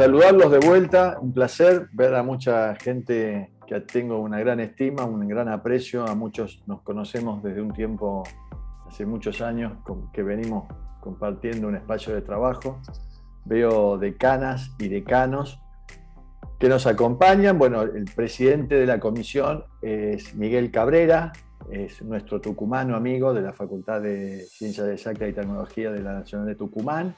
saludarlos de vuelta, un placer ver a mucha gente que tengo una gran estima, un gran aprecio, a muchos nos conocemos desde un tiempo, hace muchos años, que venimos compartiendo un espacio de trabajo. Veo decanas y decanos que nos acompañan. Bueno, el presidente de la comisión es Miguel Cabrera, es nuestro tucumano amigo de la Facultad de Ciencias Exactas y Tecnología de la Nacional de Tucumán.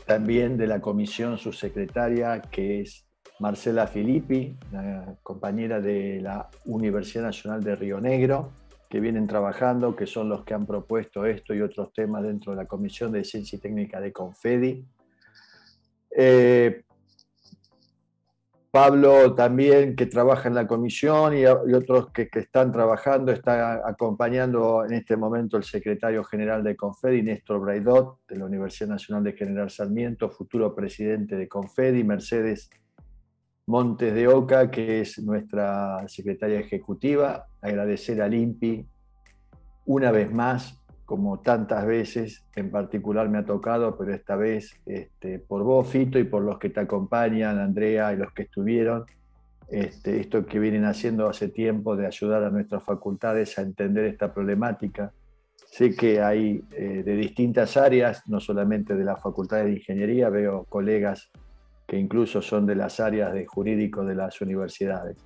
También de la comisión subsecretaria, que es Marcela Filippi, la compañera de la Universidad Nacional de Río Negro, que vienen trabajando, que son los que han propuesto esto y otros temas dentro de la Comisión de Ciencia y Técnica de Confedi. Pablo también, que trabaja en la comisión, y otros que están trabajando, está acompañando en este momento el secretario general de Confedi, Néstor Braidot, de la Universidad Nacional de General Sarmiento, futuro presidente de Confedi, Mercedes Montes de Oca, que es nuestra secretaria ejecutiva. Agradecer al INPI una vez más, como tantas veces, en particular me ha tocado, pero esta vez por vos, Fito, y por los que te acompañan, Andrea, y los que estuvieron, esto que vienen haciendo hace tiempo de ayudar a nuestras facultades a entender esta problemática. Sé que hay de distintas áreas, no solamente de la Facultad de Ingeniería, veo colegas que incluso son de las áreas de jurídico de las universidades.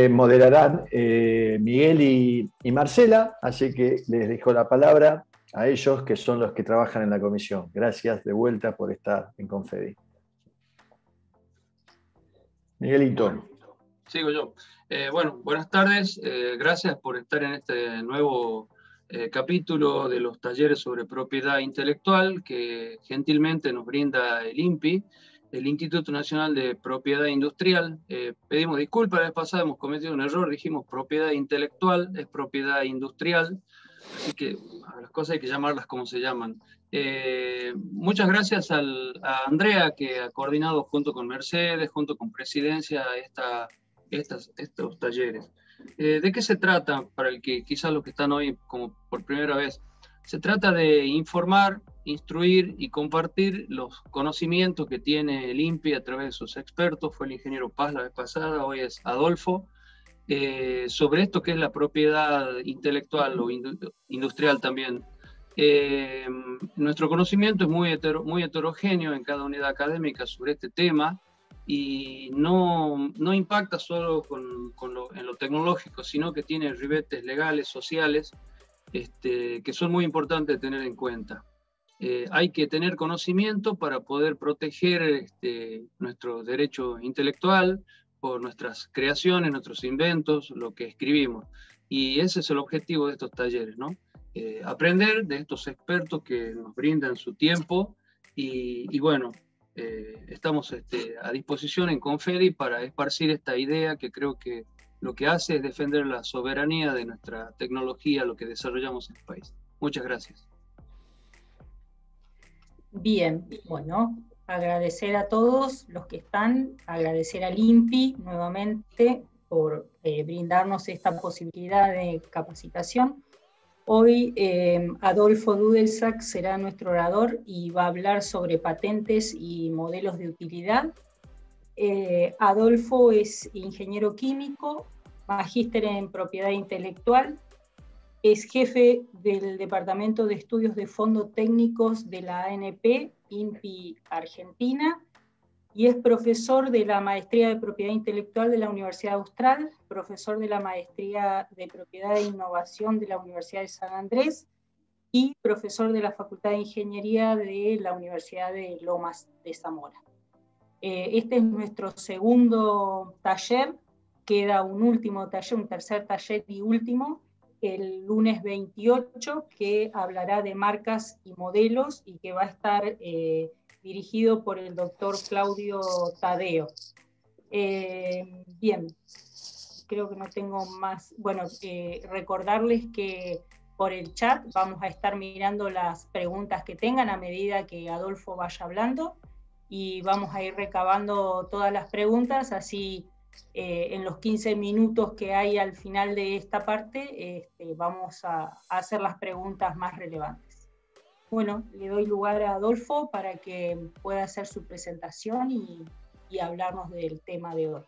Moderarán Miguel y Marcela, así que les dejo la palabra a ellos, que son los que trabajan en la comisión. Gracias de vuelta por estar en Confedi. Miguelito. Bueno, sigo yo. Bueno, buenas tardes. Gracias por estar en este nuevo capítulo de los talleres sobre propiedad intelectual que gentilmente nos brinda el INPI, el Instituto Nacional de Propiedad Industrial. Pedimos disculpas, la vez pasada hemos cometido un error, dijimos propiedad intelectual, es propiedad industrial, así que a las cosas hay que llamarlas como se llaman. Muchas gracias a Andrea, que ha coordinado junto con Mercedes, junto con Presidencia, estos talleres. ¿De qué se trata? Para el que quizás los que están hoy como por primera vez, se trata de informar, instruir y compartir los conocimientos que tiene el INPI a través de sus expertos. Fue el ingeniero Paz la vez pasada, hoy es Adolfo, sobre esto que es la propiedad intelectual o industrial también. Nuestro conocimiento es muy heterogéneo en cada unidad académica sobre este tema y no impacta solo en lo tecnológico, sino que tiene ribetes legales, sociales, que son muy importantes de tener en cuenta. Hay que tener conocimiento para poder proteger nuestro derecho intelectual por nuestras creaciones, nuestros inventos, lo que escribimos. Y ese es el objetivo de estos talleres, ¿no? Aprender de estos expertos que nos brindan su tiempo y bueno, estamos a disposición en Confedi para esparcir esta idea que creo que lo que hace es defender la soberanía de nuestra tecnología, lo que desarrollamos en el país. Muchas gracias. Bien, bueno, agradecer a todos los que están, agradecer al INPI nuevamente por brindarnos esta posibilidad de capacitación. Hoy Adolfo Dudelsack será nuestro orador y va a hablar sobre patentes y modelos de utilidad. Adolfo es ingeniero químico, magíster en propiedad intelectual, es jefe del Departamento de Estudios de Fondos Técnicos de la ANP, INPI Argentina, y es profesor de la Maestría de Propiedad Intelectual de la Universidad Austral, profesor de la Maestría de Propiedad e Innovación de la Universidad de San Andrés y profesor de la Facultad de Ingeniería de la Universidad de Lomas de Zamora. Este es nuestro segundo taller, queda un último taller, un tercer taller y último, el lunes 28, que hablará de marcas y modelos y que va a estar dirigido por el doctor Claudio Tadeo. Bien, creo que no tengo más. Bueno, recordarles que por el chat vamos a estar mirando las preguntas que tengan a medida que Adolfo vaya hablando y vamos a ir recabando todas las preguntas, así en los 15 minutos que hay al final de esta parte vamos a hacer las preguntas más relevantes. Bueno, le doy lugar a Adolfo para que pueda hacer su presentación y hablarnos del tema de hoy.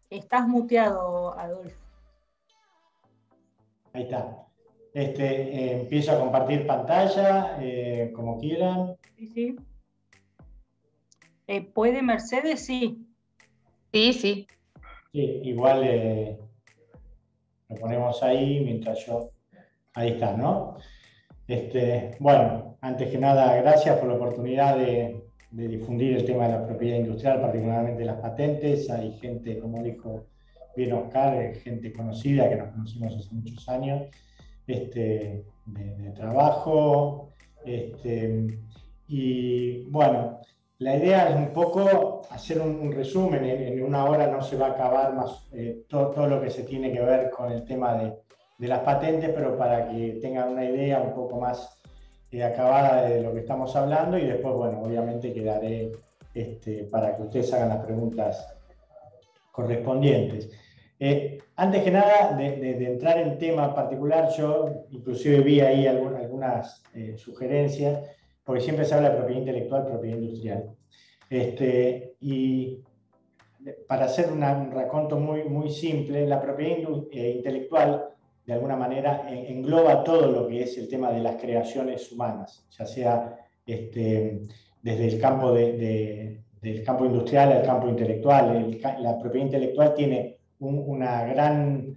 Estás muteado, Adolfo. Ahí está. Empiezo a compartir pantalla, como quieran. Sí, sí. ¿Puede Mercedes? Sí. Sí, sí. Sí, igual lo ponemos ahí mientras yo... Ahí está, ¿no? Bueno, antes que nada, gracias por la oportunidad de difundir el tema de la propiedad industrial, particularmente las patentes. Hay gente, como dijo bien Oscar, gente conocida que nos conocimos hace muchos años, de trabajo. Y bueno, la idea es un poco hacer un resumen. En una hora no se va a acabar más todo lo que se tiene que ver con el tema de las patentes, pero para que tengan una idea un poco más acabada de lo que estamos hablando, y después, bueno, obviamente quedaré para que ustedes hagan las preguntas correspondientes. Antes que nada, de entrar en tema particular, yo inclusive vi ahí algunas sugerencias, porque siempre se habla de propiedad intelectual, propiedad industrial. Y para hacer un raconto muy simple, la propiedad intelectual de alguna manera engloba todo lo que es el tema de las creaciones humanas, ya sea desde el campo del campo industrial al campo intelectual. La propiedad intelectual tiene una gran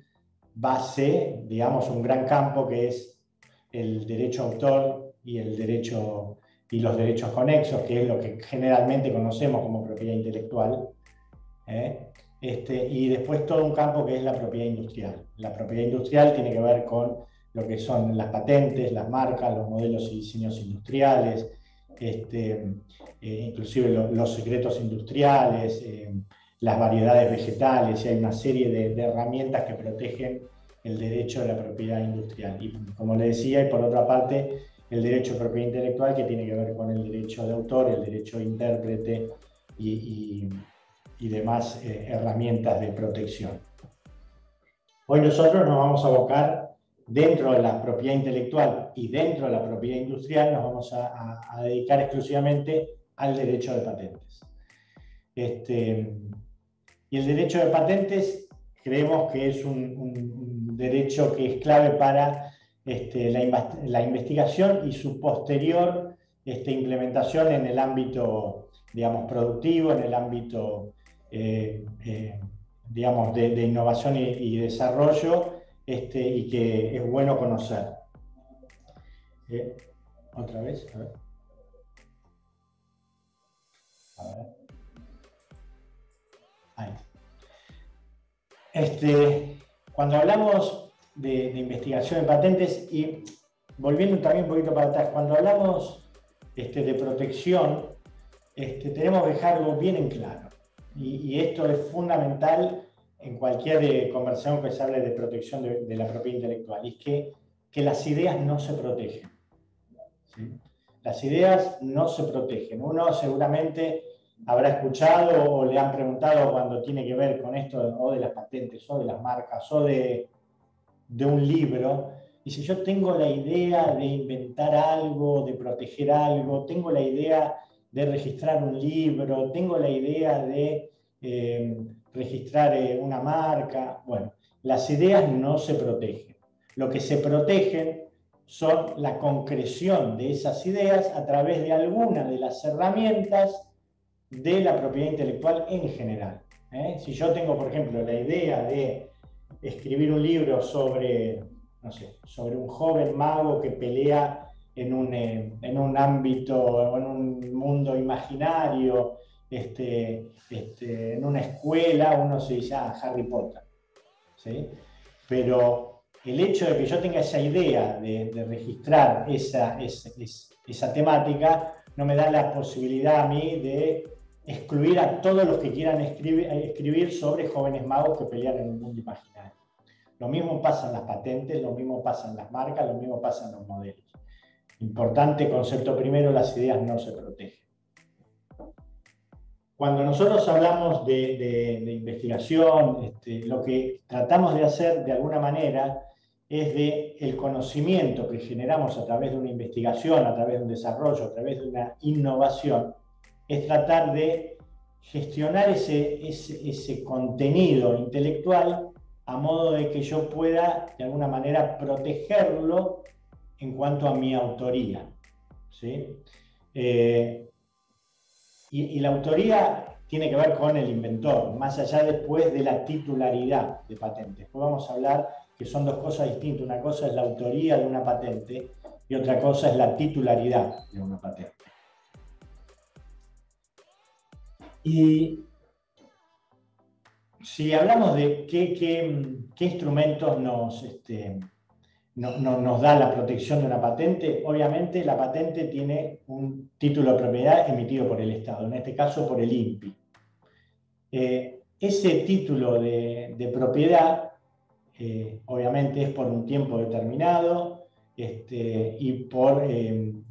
base, digamos, un gran campo que es el derecho autor y los derechos conexos, que es lo que generalmente conocemos como propiedad intelectual. Y después todo un campo que es la propiedad industrial. La propiedad industrial tiene que ver con lo que son las patentes, las marcas, los modelos y diseños industriales, inclusive los secretos industriales, las variedades vegetales, y hay una serie de herramientas que protegen el derecho de la propiedad industrial. Y como le decía, y por otra parte, el derecho de propiedad intelectual, que tiene que ver con el derecho de autor, el derecho de intérprete y demás herramientas de protección. Hoy nosotros nos vamos a abocar dentro de la propiedad intelectual y dentro de la propiedad industrial, nos vamos a dedicar exclusivamente al derecho de patentes. Y el derecho de patentes creemos que es un derecho que es clave para la investigación y su posterior implementación en el ámbito, digamos, productivo, en el ámbito digamos, de innovación y desarrollo, y que es bueno conocer. Otra vez, a ver. Ahí. Cuando hablamos de investigación de patentes, y volviendo también un poquito para atrás, cuando hablamos de protección, tenemos que dejarlo bien en claro. Y esto es fundamental en cualquier conversación que se hable de protección de la propiedad intelectual, y es que las ideas no se protegen. ¿Sí? Las ideas no se protegen. Uno seguramente habrá escuchado o le han preguntado cuando tiene que ver con esto o de las patentes, o de las marcas, o de un libro. Y si yo tengo la idea de inventar algo, de proteger algo, tengo la idea de registrar un libro, tengo la idea de registrar una marca. Bueno, las ideas no se protegen. Lo que se protegen son la concreción de esas ideas a través de alguna de las herramientas de la propiedad intelectual en general. Si yo tengo, por ejemplo, la idea de escribir un libro sobre, no sé, sobre un joven mago que pelea en un ámbito o en un mundo imaginario, en una escuela, uno se dice, Harry Potter. ¿Sí? Pero el hecho de que yo tenga esa idea de registrar esa temática no me da la posibilidad a mí de excluir a todos los que quieran escribir sobre jóvenes magos que pelean en un mundo imaginario. Lo mismo pasa en las patentes, lo mismo pasa en las marcas, lo mismo pasa en los modelos. Importante concepto primero, las ideas no se protegen. Cuando nosotros hablamos de investigación, lo que tratamos de hacer de alguna manera es de el conocimiento que generamos a través de una investigación, a través de un desarrollo, a través de una innovación, es tratar de gestionar ese contenido intelectual a modo de que yo pueda de alguna manera protegerlo en cuanto a mi autoría, ¿sí? Y la autoría tiene que ver con el inventor, más allá después de la titularidad de patente. Después vamos a hablar que son dos cosas distintas. Una cosa es la autoría de una patente y otra cosa es la titularidad de una patente. Y si hablamos de qué instrumentos nos da la protección de una patente, obviamente la patente tiene un título de propiedad emitido por el Estado, en este caso por el INPI. Ese título de propiedad, obviamente es por un tiempo determinado y por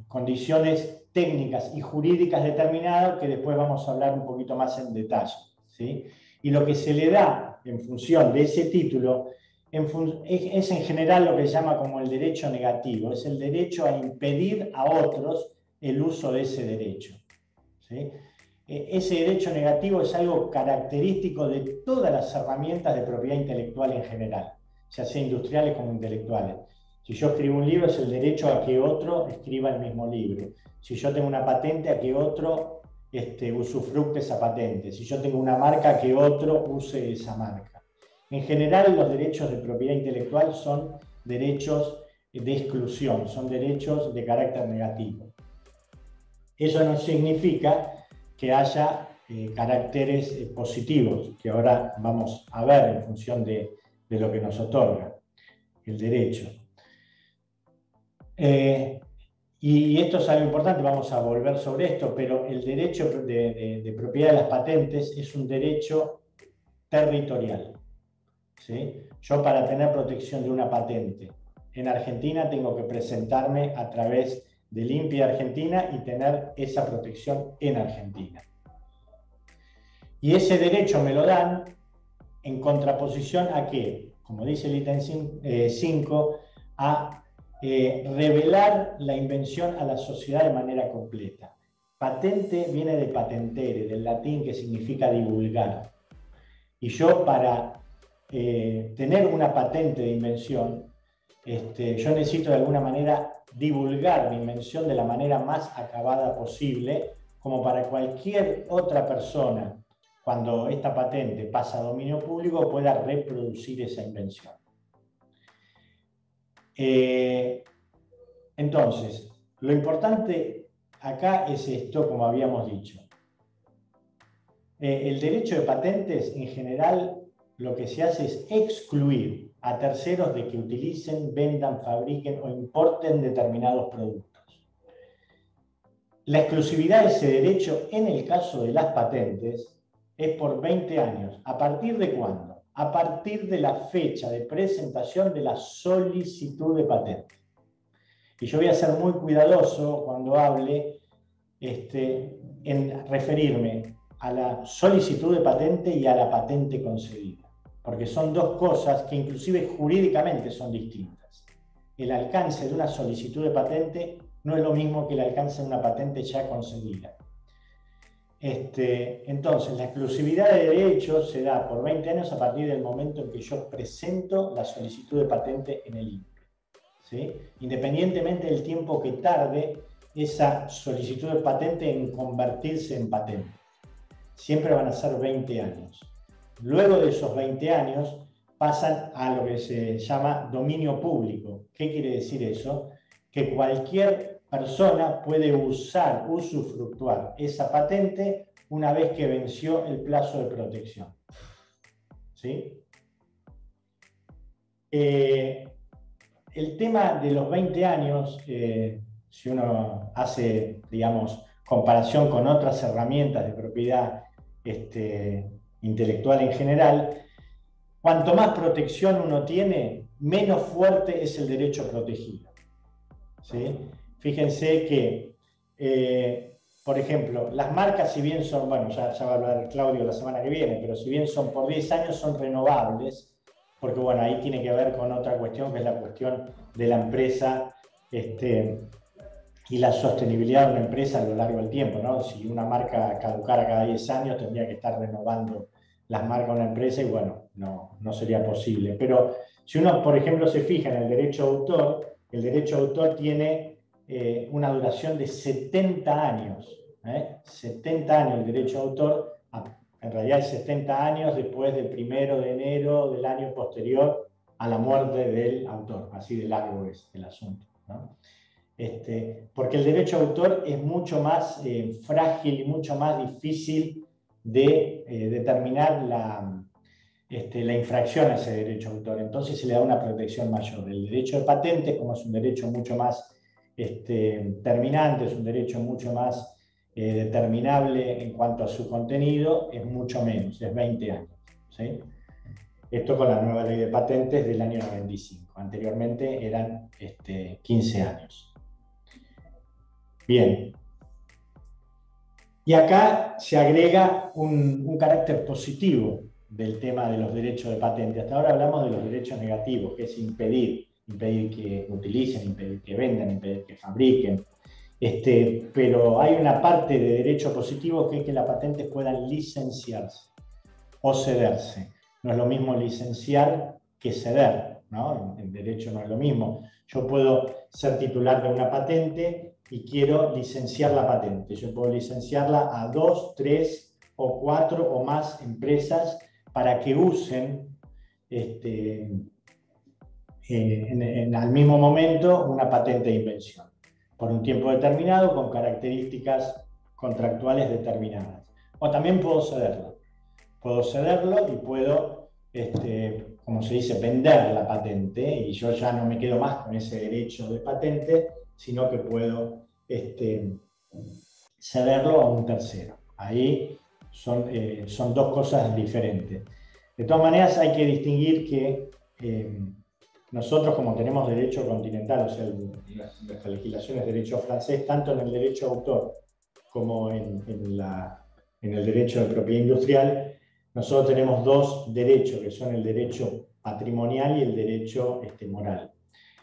condiciones técnicas y jurídicas determinadas que después vamos a hablar un poquito más en detalle, ¿sí? Y lo que se le da en función de ese título es en general lo que se llama como el derecho negativo, es el derecho a impedir a otros el uso de ese derecho, ¿sí? Ese derecho negativo es algo característico de todas las herramientas de propiedad intelectual en general, ya sea industriales como intelectuales. Si yo escribo un libro es el derecho a que otro escriba el mismo libro. Si yo tengo una patente, a que otro usufructe esa patente. Si yo tengo una marca, a que otro use esa marca. En general, los derechos de propiedad intelectual son derechos de exclusión, son derechos de carácter negativo. Eso no significa que haya caracteres positivos, que ahora vamos a ver en función de lo que nos otorga el derecho. Y esto es algo importante, vamos a volver sobre esto, pero el derecho de propiedad de las patentes es un derecho territorial, ¿sí? Yo, para tener protección de una patente en Argentina, tengo que presentarme a través del INPI de Argentina y tener esa protección en Argentina. Y ese derecho me lo dan en contraposición a que, como dice el ítem 5, a revelar la invención a la sociedad de manera completa. Patente viene de patentere, del latín, que significa divulgar. Y yo, para tener una patente de invención, yo necesito de alguna manera divulgar mi invención de la manera más acabada posible, como para cualquier otra persona, cuando esta patente pasa a dominio público, pueda reproducir esa invención. Entonces, lo importante acá es esto, como habíamos dicho. El derecho de patentes, en general, lo que se hace es excluir a terceros de que utilicen, vendan, fabriquen o importen determinados productos. La exclusividad de ese derecho, en el caso de las patentes, es por 20 años. ¿A partir de cuándo? A partir de la fecha de presentación de la solicitud de patente. Y yo voy a ser muy cuidadoso cuando hable en referirme a la solicitud de patente y a la patente concedida, porque son dos cosas que inclusive jurídicamente son distintas. El alcance de una solicitud de patente no es lo mismo que el alcance de una patente ya concedida. Entonces, la exclusividad de derechos se da por 20 años a partir del momento en que yo presento la solicitud de patente en el INPI, ¿sí? Independientemente del tiempo que tarde esa solicitud de patente en convertirse en patente. Siempre van a ser 20 años. Luego de esos 20 años pasan a lo que se llama dominio público. ¿Qué quiere decir eso? Que cualquier persona puede usufructuar esa patente una vez que venció el plazo de protección, ¿sí? El tema de los 20 años, si uno hace, digamos, comparación con otras herramientas de propiedad intelectual en general, cuanto más protección uno tiene, menos fuerte es el derecho protegido, ¿sí? Fíjense que por ejemplo, las marcas, si bien son, bueno, ya va a hablar Claudio la semana que viene, pero si bien son por 10 años, son renovables, porque bueno, ahí tiene que ver con otra cuestión, que es la cuestión de la empresa y la sostenibilidad de una empresa a lo largo del tiempo, ¿no? Si una marca caducara cada 10 años, tendría que estar renovando las marcas de una empresa y bueno, no sería posible. Pero si uno, por ejemplo, se fija en el derecho de autor, el derecho de autor tiene una duración de 70 años. 70 años el derecho de autor, en realidad es 70 años después del 1 de enero del año posterior a la muerte del autor. Así de largo es el asunto, ¿no? Porque el derecho de autor es mucho más frágil y mucho más difícil de determinar la infracción a ese derecho de autor. Entonces se le da una protección mayor. El derecho de patentes, como es un derecho mucho más terminante, es un derecho mucho más determinable en cuanto a su contenido, es mucho menos, es 20 años. ¿Sí? Esto con la nueva ley de patentes del año 95. Anteriormente eran 15 años. Bien. Y acá se agrega un carácter positivo del tema de los derechos de patente. Hasta ahora hablamos de los derechos negativos, que es impedir que utilicen, impedir que vendan, impedir que fabriquen. Pero hay una parte de derecho positivo que es que las patentes puedan licenciarse o cederse. No es lo mismo licenciar que ceder, ¿no? En derecho no es lo mismo. Yo puedo ser titular de una patente y quiero licenciar la patente. Yo puedo licenciarla a 2, 3 o 4 o más empresas para que usen al mismo momento una patente de invención, por un tiempo determinado, con características contractuales determinadas. O también puedo cederlo. Puedo cederlo y puedo, como se dice, vender la patente, y yo ya no me quedo más con ese derecho de patente, sino que puedo cederlo a un tercero. Ahí son dos cosas diferentes. De todas maneras, hay que distinguir que nosotros, como tenemos derecho continental, o sea, nuestra legislación es derecho francés, tanto en el derecho de autor como en el derecho de propiedad industrial, nosotros tenemos dos derechos, que son el derecho patrimonial y el derecho moral.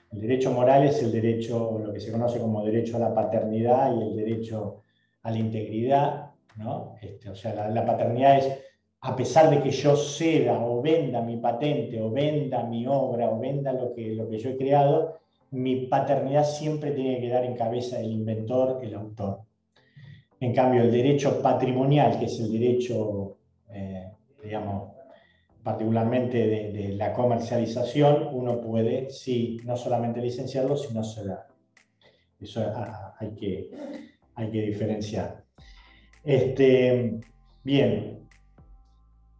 El derecho moral es el derecho, lo que se conoce como derecho a la paternidad y el derecho a la integridad, ¿no? O sea, la paternidad es, a pesar de que yo ceda o venda mi patente o venda mi obra o venda lo que yo he creado, mi paternidad siempre tiene que quedar en cabeza del inventor, el autor. En cambio, el derecho patrimonial, que es el derecho, digamos, particularmente de la comercialización, uno puede, sí, no solamente licenciarlo, sino cederlo. Eso hay que diferenciar. Bien,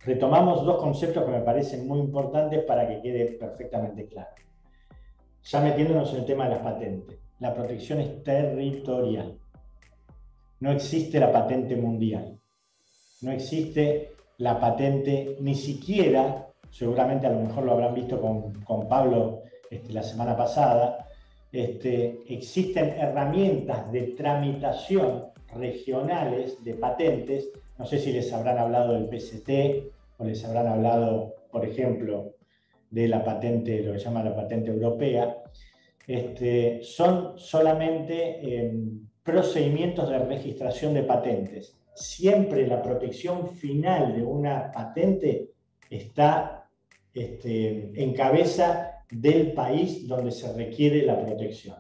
retomamos dos conceptos que me parecen muy importantes para que quede perfectamente claro. Ya metiéndonos en el tema de las patentes. La protección es territorial. No existe la patente mundial. No existe la patente, ni siquiera, seguramente a lo mejor lo habrán visto con Pablo la semana pasada, existen herramientas de tramitación regionales de patentes. No sé si les habrán hablado del PCT o les habrán hablado, por ejemplo, de la patente, lo que se llama la patente europea. Son solamente procedimientos de registración de patentes. Siempre la protección final de una patente está en cabeza del país donde se requiere la protección.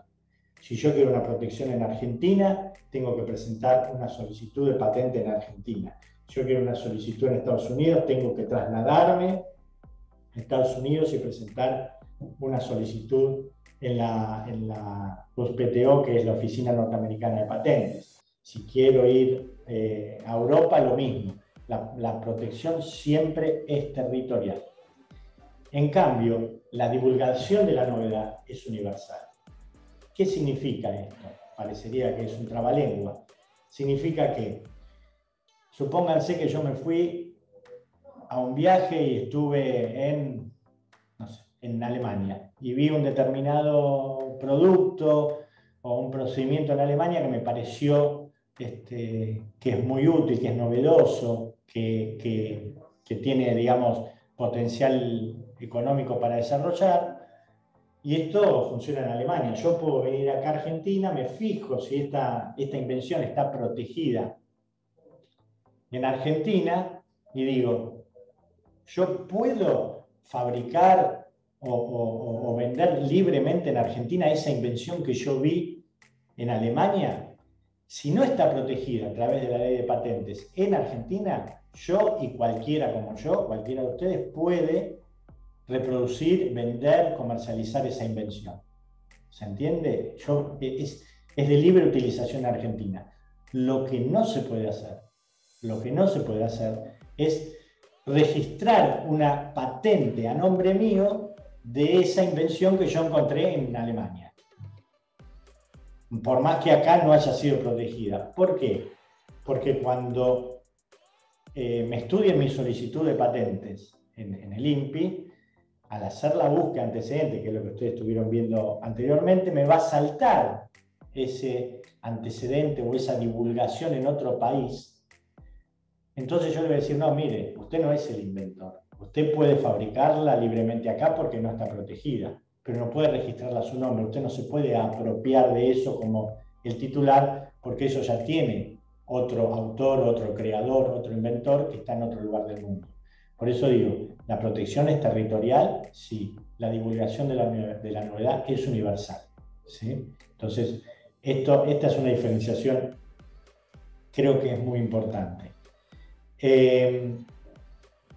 Si yo quiero una protección en Argentina, tengo que presentar una solicitud de patente en Argentina. Si yo quiero una solicitud en Estados Unidos, tengo que trasladarme a Estados Unidos y presentar una solicitud en la USPTO, que es la Oficina Norteamericana de Patentes. Si quiero ir a Europa, lo mismo. La protección siempre es territorial. En cambio, la divulgación de la novedad es universal. ¿Qué significa esto? Parecería que es un trabalengua. Significa que, supónganse que yo me fui a un viaje y estuve en Alemania y vi un determinado producto o un procedimiento en Alemania que me pareció que es muy útil, que es novedoso, que tiene, digamos, potencial económico para desarrollar. Y esto funciona en Alemania. Yo puedo venir acá a Argentina, me fijo si esta invención está protegida en Argentina y digo, yo puedo fabricar o vender libremente en Argentina esa invención que yo vi en Alemania. Si no está protegida a través de la ley de patentes en Argentina, yo y cualquiera como yo, cualquiera de ustedes puede reproducir, vender, comercializar esa invención. ¿Se entiende? Es de libre utilización en Argentina. Lo que no se puede hacer es registrar una patente a nombre mío de esa invención que yo encontré en Alemania. Por más que acá no haya sido protegida. ¿Por qué? Porque cuando me estudien mi solicitud de patentes en el INPI, al hacer la búsqueda antecedente, que es lo que ustedes estuvieron viendo anteriormente, me va a saltar ese antecedente o esa divulgación en otro país. Entonces yo le voy a decir, no, mire, usted no es el inventor. Usted puede fabricarla libremente acá porque no está protegida, pero no puede registrarla a su nombre. Usted no se puede apropiar de eso como el titular, porque eso ya tiene otro autor, otro creador, otro inventor que está en otro lugar del mundo. Por eso digo, la protección es territorial, sí. La divulgación de la novedad es universal, ¿sí? Entonces, esta es una diferenciación, creo que es muy importante.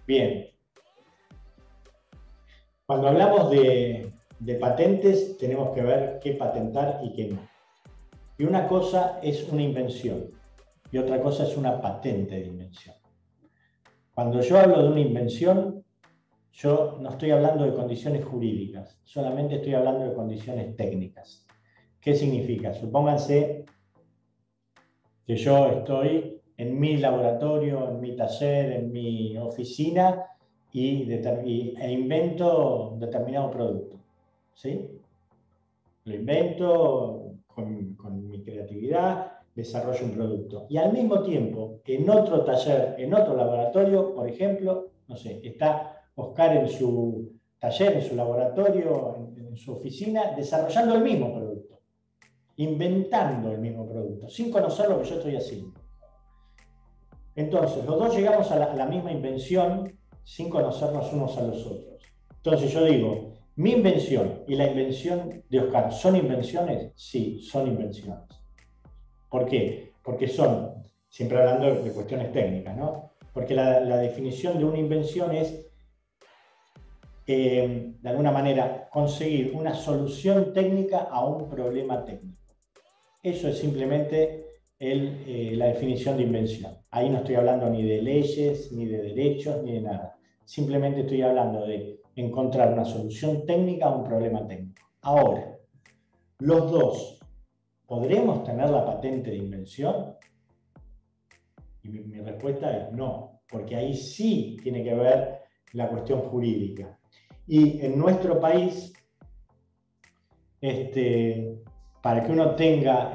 Bien. Cuando hablamos de patentes, tenemos que ver qué patentar y qué no. Y una cosa es una invención y otra cosa es una patente de invención. Cuando yo hablo de una invención, yo no estoy hablando de condiciones jurídicas, solamente estoy hablando de condiciones técnicas. ¿Qué significa? Supónganse que yo estoy en mi laboratorio, en mi taller, en mi oficina e invento un determinado producto, ¿sí? Lo invento con mi creatividad, desarrollo un producto. Y al mismo tiempo, en otro taller, en otro laboratorio, por ejemplo, no sé, está Oscar en su taller, en su laboratorio, en su oficina, desarrollando el mismo producto, inventando el mismo producto, sin conocer lo que yo estoy haciendo. Entonces, los dos llegamos a la misma invención sin conocernos unos a los otros. Entonces yo digo, mi invención y la invención de Oscar, ¿son invenciones? Sí, son invenciones. ¿Por qué? Porque son, siempre hablando de cuestiones técnicas, ¿no? Porque la definición de una invención es, de alguna manera, conseguir una solución técnica a un problema técnico. Eso es simplemente la definición de invención. Ahí no estoy hablando ni de leyes, ni de derechos, ni de nada. Simplemente estoy hablando de encontrar una solución técnica a un problema técnico. Ahora, los dos, ¿podremos tener la patente de invención? Y mi respuesta es no, porque ahí sí tiene que ver la cuestión jurídica. Y en nuestro país, para que uno tenga,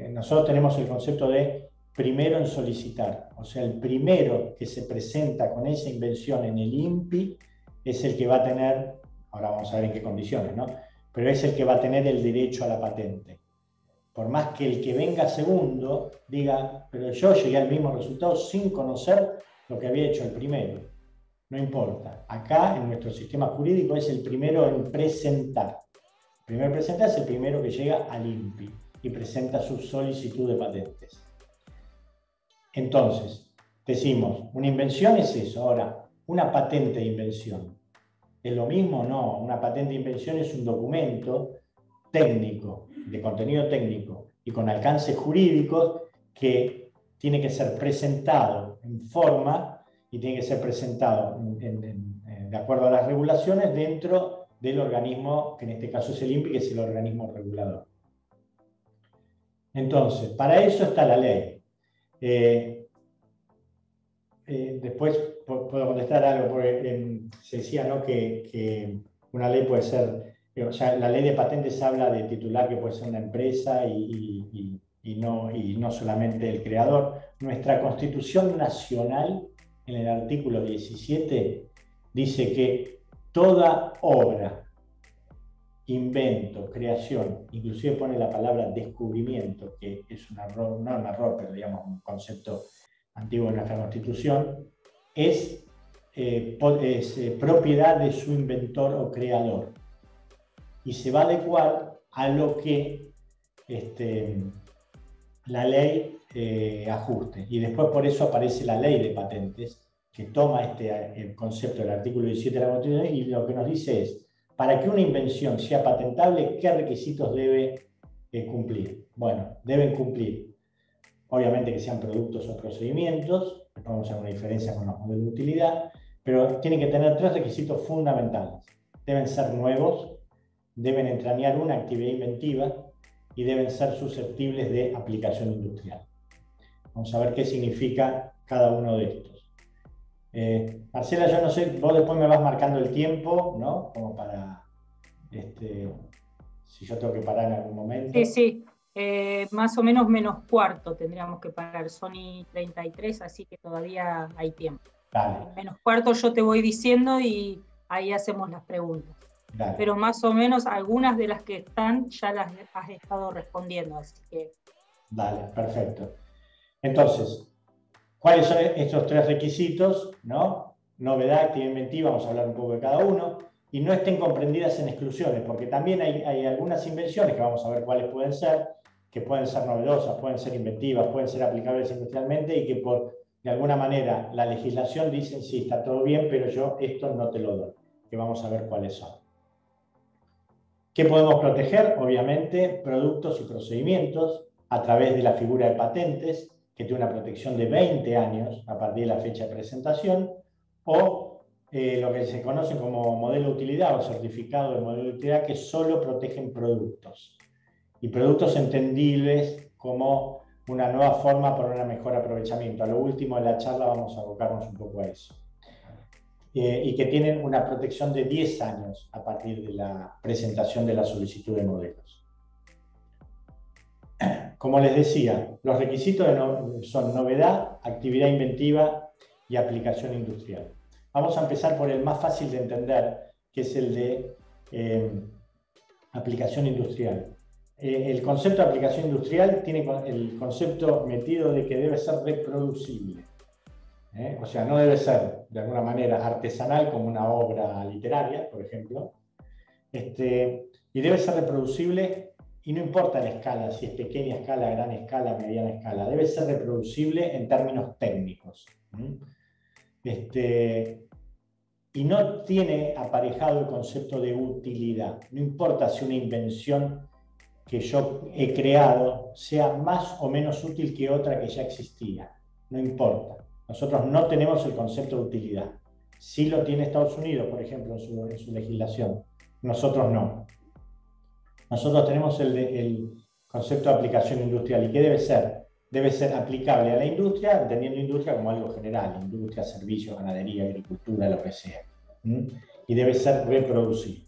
nosotros tenemos el concepto de primero en solicitar, o sea, el primero que se presenta con esa invención en el INPI es el que va a tener, ahora vamos a ver en qué condiciones, ¿no? Pero es el que va a tener el derecho a la patente. Por más que el que venga segundo diga, pero yo llegué al mismo resultado sin conocer lo que había hecho el primero. No importa. Acá, en nuestro sistema jurídico, es el primero en presentar. El primero en presentar es el primero que llega al INPI y presenta su solicitud de patentes. Entonces, decimos, una invención es eso. Ahora, una patente de invención. ¿Es lo mismo? No. Una patente de invención es un documento técnico, de contenido técnico y con alcance jurídico que tiene que ser presentado en forma y tiene que ser presentado de acuerdo a las regulaciones dentro del organismo, que en este caso es el INPI, que es el organismo regulador. Entonces, para eso está la ley. Después puedo contestar algo, porque se decía, ¿no?, que una ley puede ser, o sea, la ley de patentes habla de titular que puede ser una empresa y y no solamente el creador. Nuestra Constitución Nacional, en el artículo 17, dice que toda obra, invento, creación, inclusive pone la palabra descubrimiento, que es un error, no un error, pero digamos un concepto antiguo de nuestra Constitución, es propiedad de su inventor o creador, y se va a adecuar a lo que la ley ajuste. Y después por eso aparece la ley de patentes, que toma el concepto del artículo 17 de la Constitución y lo que nos dice es, para que una invención sea patentable, ¿qué requisitos debe cumplir? Bueno, deben cumplir, obviamente, que sean productos o procedimientos, vamos a hacer una diferencia con los modelos de utilidad, pero tienen que tener 3 requisitos fundamentales. Deben ser nuevos, deben entrañar una actividad inventiva y deben ser susceptibles de aplicación industrial. Vamos a ver qué significa cada uno de estos. Marcela, yo no sé, vos después me vas marcando el tiempo, ¿no? Como para, si yo tengo que parar en algún momento. Sí, sí. Más o menos -4 tendríamos que parar. Son y 33, así que todavía hay tiempo. Dale. -4 yo te voy diciendo y ahí hacemos las preguntas. Dale. Pero más o menos algunas de las que están ya las has estado respondiendo, así que... Dale, perfecto. Entonces, ¿cuáles son estos 3 requisitos? ¿No? Novedad, actividad inventiva, vamos a hablar un poco de cada uno, y no estén comprendidas en exclusiones, porque también hay algunas invenciones, que vamos a ver cuáles pueden ser, que pueden ser novedosas, pueden ser inventivas, pueden ser aplicables industrialmente, y que de alguna manera la legislación dice, sí, está todo bien, pero yo esto no te lo doy, que vamos a ver cuáles son. ¿Qué podemos proteger? Obviamente, productos y procedimientos a través de la figura de patentes, que tiene una protección de 20 años a partir de la fecha de presentación, o lo que se conoce como modelo de utilidad o certificado de modelo de utilidad, que solo protegen productos. Y productos entendibles como una nueva forma para un mejor aprovechamiento. A lo último de la charla vamos a abocarnos un poco a eso. Y que tienen una protección de 10 años a partir de la presentación de la solicitud de modelos. Como les decía, los requisitos son novedad, actividad inventiva y aplicación industrial. Vamos a empezar por el más fácil de entender, que es el de aplicación industrial. El concepto de aplicación industrial tiene el concepto metido de que debe ser reproducible. O sea, no debe ser de alguna manera artesanal como una obra literaria, por ejemplo, y debe ser reproducible, y no importa la escala, si es pequeña escala, gran escala, mediana escala, debe ser reproducible en términos técnicos. Y no tiene aparejado el concepto de utilidad. No importa si una invención que yo he creado sea más o menos útil que otra que ya existía. No importa. Nosotros no tenemos el concepto de utilidad. Sí lo tiene Estados Unidos, por ejemplo, en su legislación. Nosotros no. Nosotros tenemos el concepto de aplicación industrial. ¿Y qué debe ser? Debe ser aplicable a la industria, entendiendo industria como algo general, industria, servicios, ganadería, agricultura, lo que sea. Y debe ser reproducible.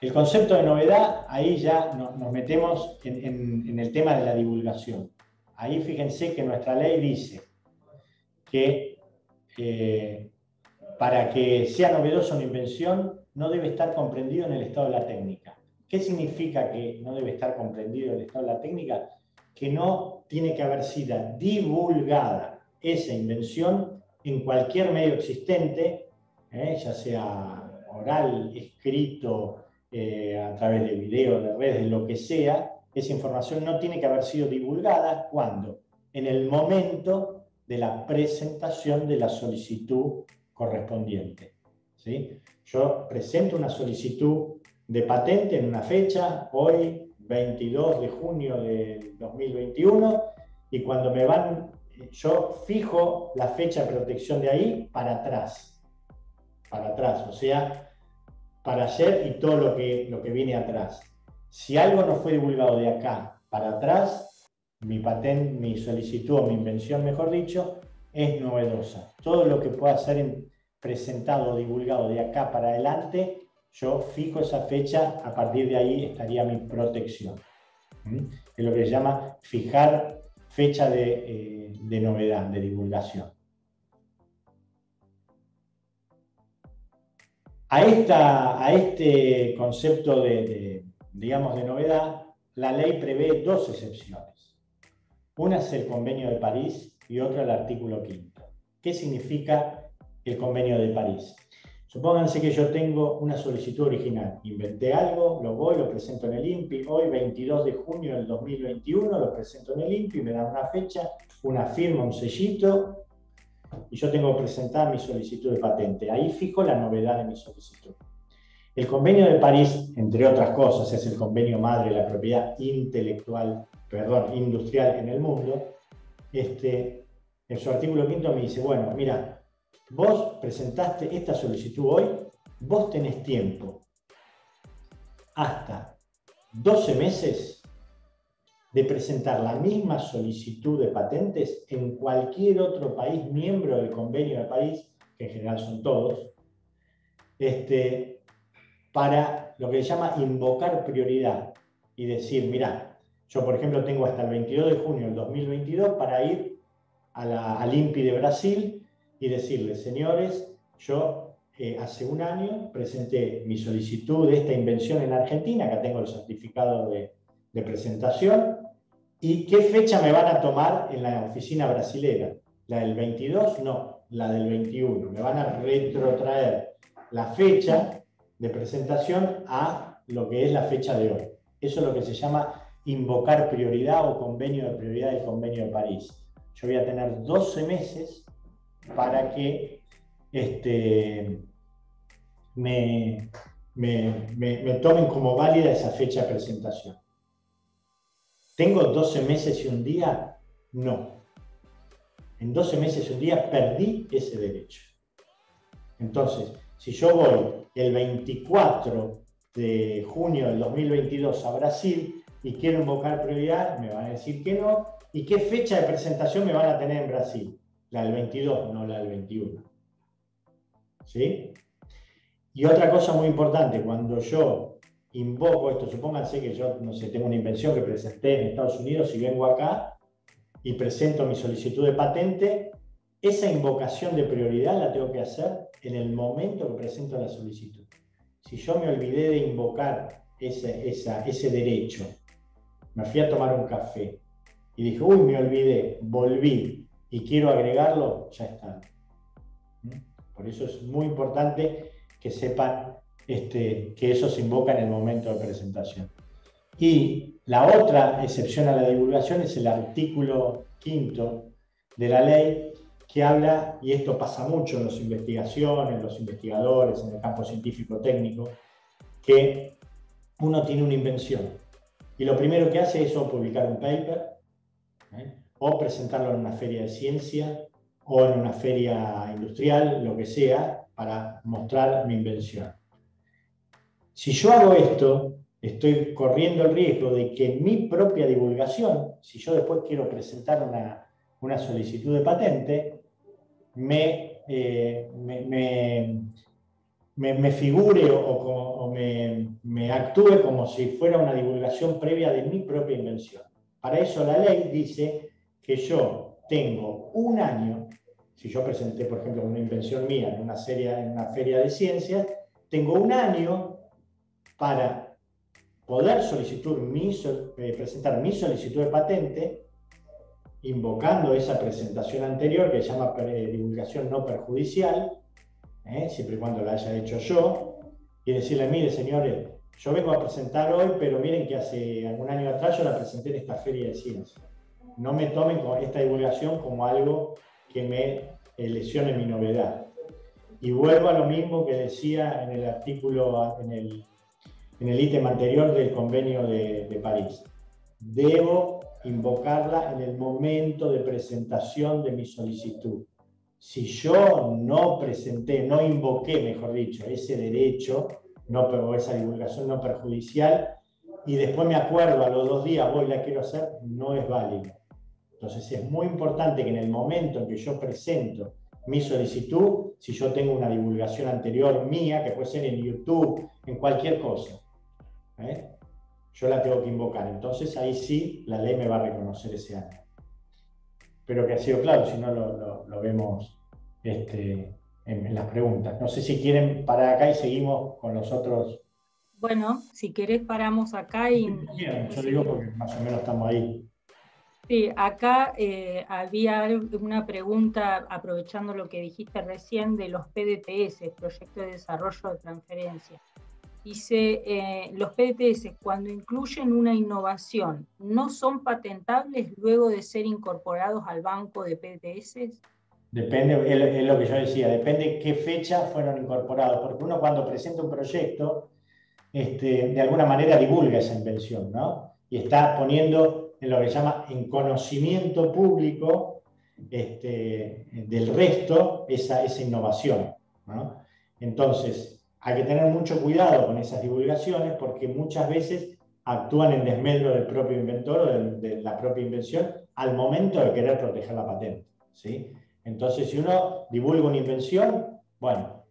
El concepto de novedad, ahí ya nos metemos en el tema de la divulgación. Ahí fíjense que nuestra ley dice que para que sea novedosa una invención no debe estar comprendido en el estado de la técnica. ¿Qué significa que no debe estar comprendido en el estado de la técnica? Que no tiene que haber sido divulgada esa invención en cualquier medio existente, ya sea oral, escrito, a través de video, de redes, de lo que sea. Esa información no tiene que haber sido divulgada ¿cuándo? En el momento de la presentación de la solicitud correspondiente. ¿Sí? Yo presento una solicitud de patente en una fecha, hoy 22 de junio de 2021, y cuando me van, yo fijo la fecha de protección de ahí para atrás, o sea, para ayer y todo lo que viene atrás. Si algo no fue divulgado de acá para atrás, mi patente, mi solicitud o mi invención, mejor dicho, es novedosa. Todo lo que pueda ser presentado o divulgado de acá para adelante, yo fijo esa fecha, a partir de ahí estaría mi protección. Es lo que se llama fijar fecha de novedad, de divulgación. A este concepto digamos, de novedad, la ley prevé dos excepciones. Una es el Convenio de París y otra el artículo 5. ¿Qué significa el Convenio de París? Supónganse que yo tengo una solicitud original. Inventé algo, lo presento en el INPI. Hoy, 22 de junio del 2021, lo presento en el INPI, me dan una fecha, una firma, un sellito, y yo tengo que presentar mi solicitud de patente. Ahí fijo la novedad de mi solicitud. El Convenio de París, entre otras cosas, es el convenio madre de la propiedad industrial en el mundo. En su artículo 5 me dice, bueno, mira, vos presentaste esta solicitud hoy, vos tenés tiempo hasta 12 meses de presentar la misma solicitud de patentes en cualquier otro país miembro del Convenio de París, que en general son todos, para lo que se llama invocar prioridad y decir, mira, yo por ejemplo tengo hasta el 22 de junio del 2022 para ir al INPI de Brasil y decirle, señores, yo hace un año presenté mi solicitud de esta invención en Argentina, acá tengo el certificado de presentación, ¿y qué fecha me van a tomar en la oficina brasilera? ¿La del 22? No, la del 21. Me van a retrotraer la fecha de presentación a lo que es la fecha de hoy. Eso es lo que se llama invocar prioridad o convenio de prioridad del Convenio de París. Yo voy a tener 12 meses para que me tomen como válida esa fecha de presentación. ¿Tengo 12 meses y un día? No. En 12 meses y un día perdí ese derecho. Entonces, si yo voy el 24 de junio del 2022 a Brasil y quiero invocar prioridad, me van a decir que no. ¿Y qué fecha de presentación me van a tener en Brasil? La del 22, no la del 21. ¿Sí? Y otra cosa muy importante, cuando yo invoco esto, supónganse que yo, no sé, tengo una invención que presenté en Estados Unidos y vengo acá y presento mi solicitud de patente, esa invocación de prioridad la tengo que hacer en el momento que presento la solicitud. Si yo me olvidé de invocar ese derecho, me fui a tomar un café y dije, uy, me olvidé, volví y quiero agregarlo, ya está. Por eso es muy importante que sepan que eso se invoca en el momento de presentación. Y la otra excepción a la divulgación es el artículo 5 de la ley, que habla, y esto pasa mucho en las investigaciones, los investigadores, en el campo científico-técnico, que uno tiene una invención y lo primero que hace es o publicar un paper, o presentarlo en una feria de ciencia, o en una feria industrial, lo que sea, para mostrar mi invención. Si yo hago esto, estoy corriendo el riesgo de que mi propia divulgación, si yo después quiero presentar una solicitud de patente, me figure o me actúe como si fuera una divulgación previa de mi propia invención. Para eso la ley dice que yo tengo un año, si yo presenté, por ejemplo, una invención mía en una feria de ciencias, tengo un año para poder presentar mi solicitud de patente, invocando esa presentación anterior que se llama divulgación no perjudicial, siempre y cuando la haya hecho yo, y decirle, mire señores, yo vengo a presentar hoy, pero miren que hace algún año atrás yo la presenté en esta feria de ciencias. No me tomen esta divulgación como algo que me lesione mi novedad. Y vuelvo a lo mismo que decía en el artículo, en el ítem anterior del Convenio de París. Debo invocarla en el momento de presentación de mi solicitud. Si yo no presenté, no invoqué, mejor dicho, ese derecho, o esa divulgación no perjudicial, y después me acuerdo a los 2 días, voy, la quiero hacer, no es válido. Entonces es muy importante que en el momento en que yo presento mi solicitud, si yo tengo una divulgación anterior mía, que puede ser en YouTube, en cualquier cosa, yo la tengo que invocar. Entonces ahí sí la ley me va a reconocer ese año. Espero que ha sido claro, si no lo vemos en las preguntas. No sé si quieren parar acá y seguimos con los otros. Bueno, si querés paramos acá y... Bien, yo digo porque más o menos estamos ahí. Sí, acá había una pregunta, aprovechando lo que dijiste recién, de los PDTS, Proyecto de Desarrollo de Transferencia. Dice, los PDTS, cuando incluyen una innovación, ¿no son patentables luego de ser incorporados al banco de PDTS? Depende, es lo que yo decía, depende qué fecha fueron incorporados, porque uno cuando presenta un proyecto, de alguna manera divulga esa invención, ¿no? Y está poniendo en lo que se llama en conocimiento público del resto esa innovación, ¿no? Entonces, hay que tener mucho cuidado con esas divulgaciones porque muchas veces actúan en desmedro del propio inventor o de la propia invención al momento de querer proteger la patente, ¿sí? Entonces, si uno divulga una invención, bueno,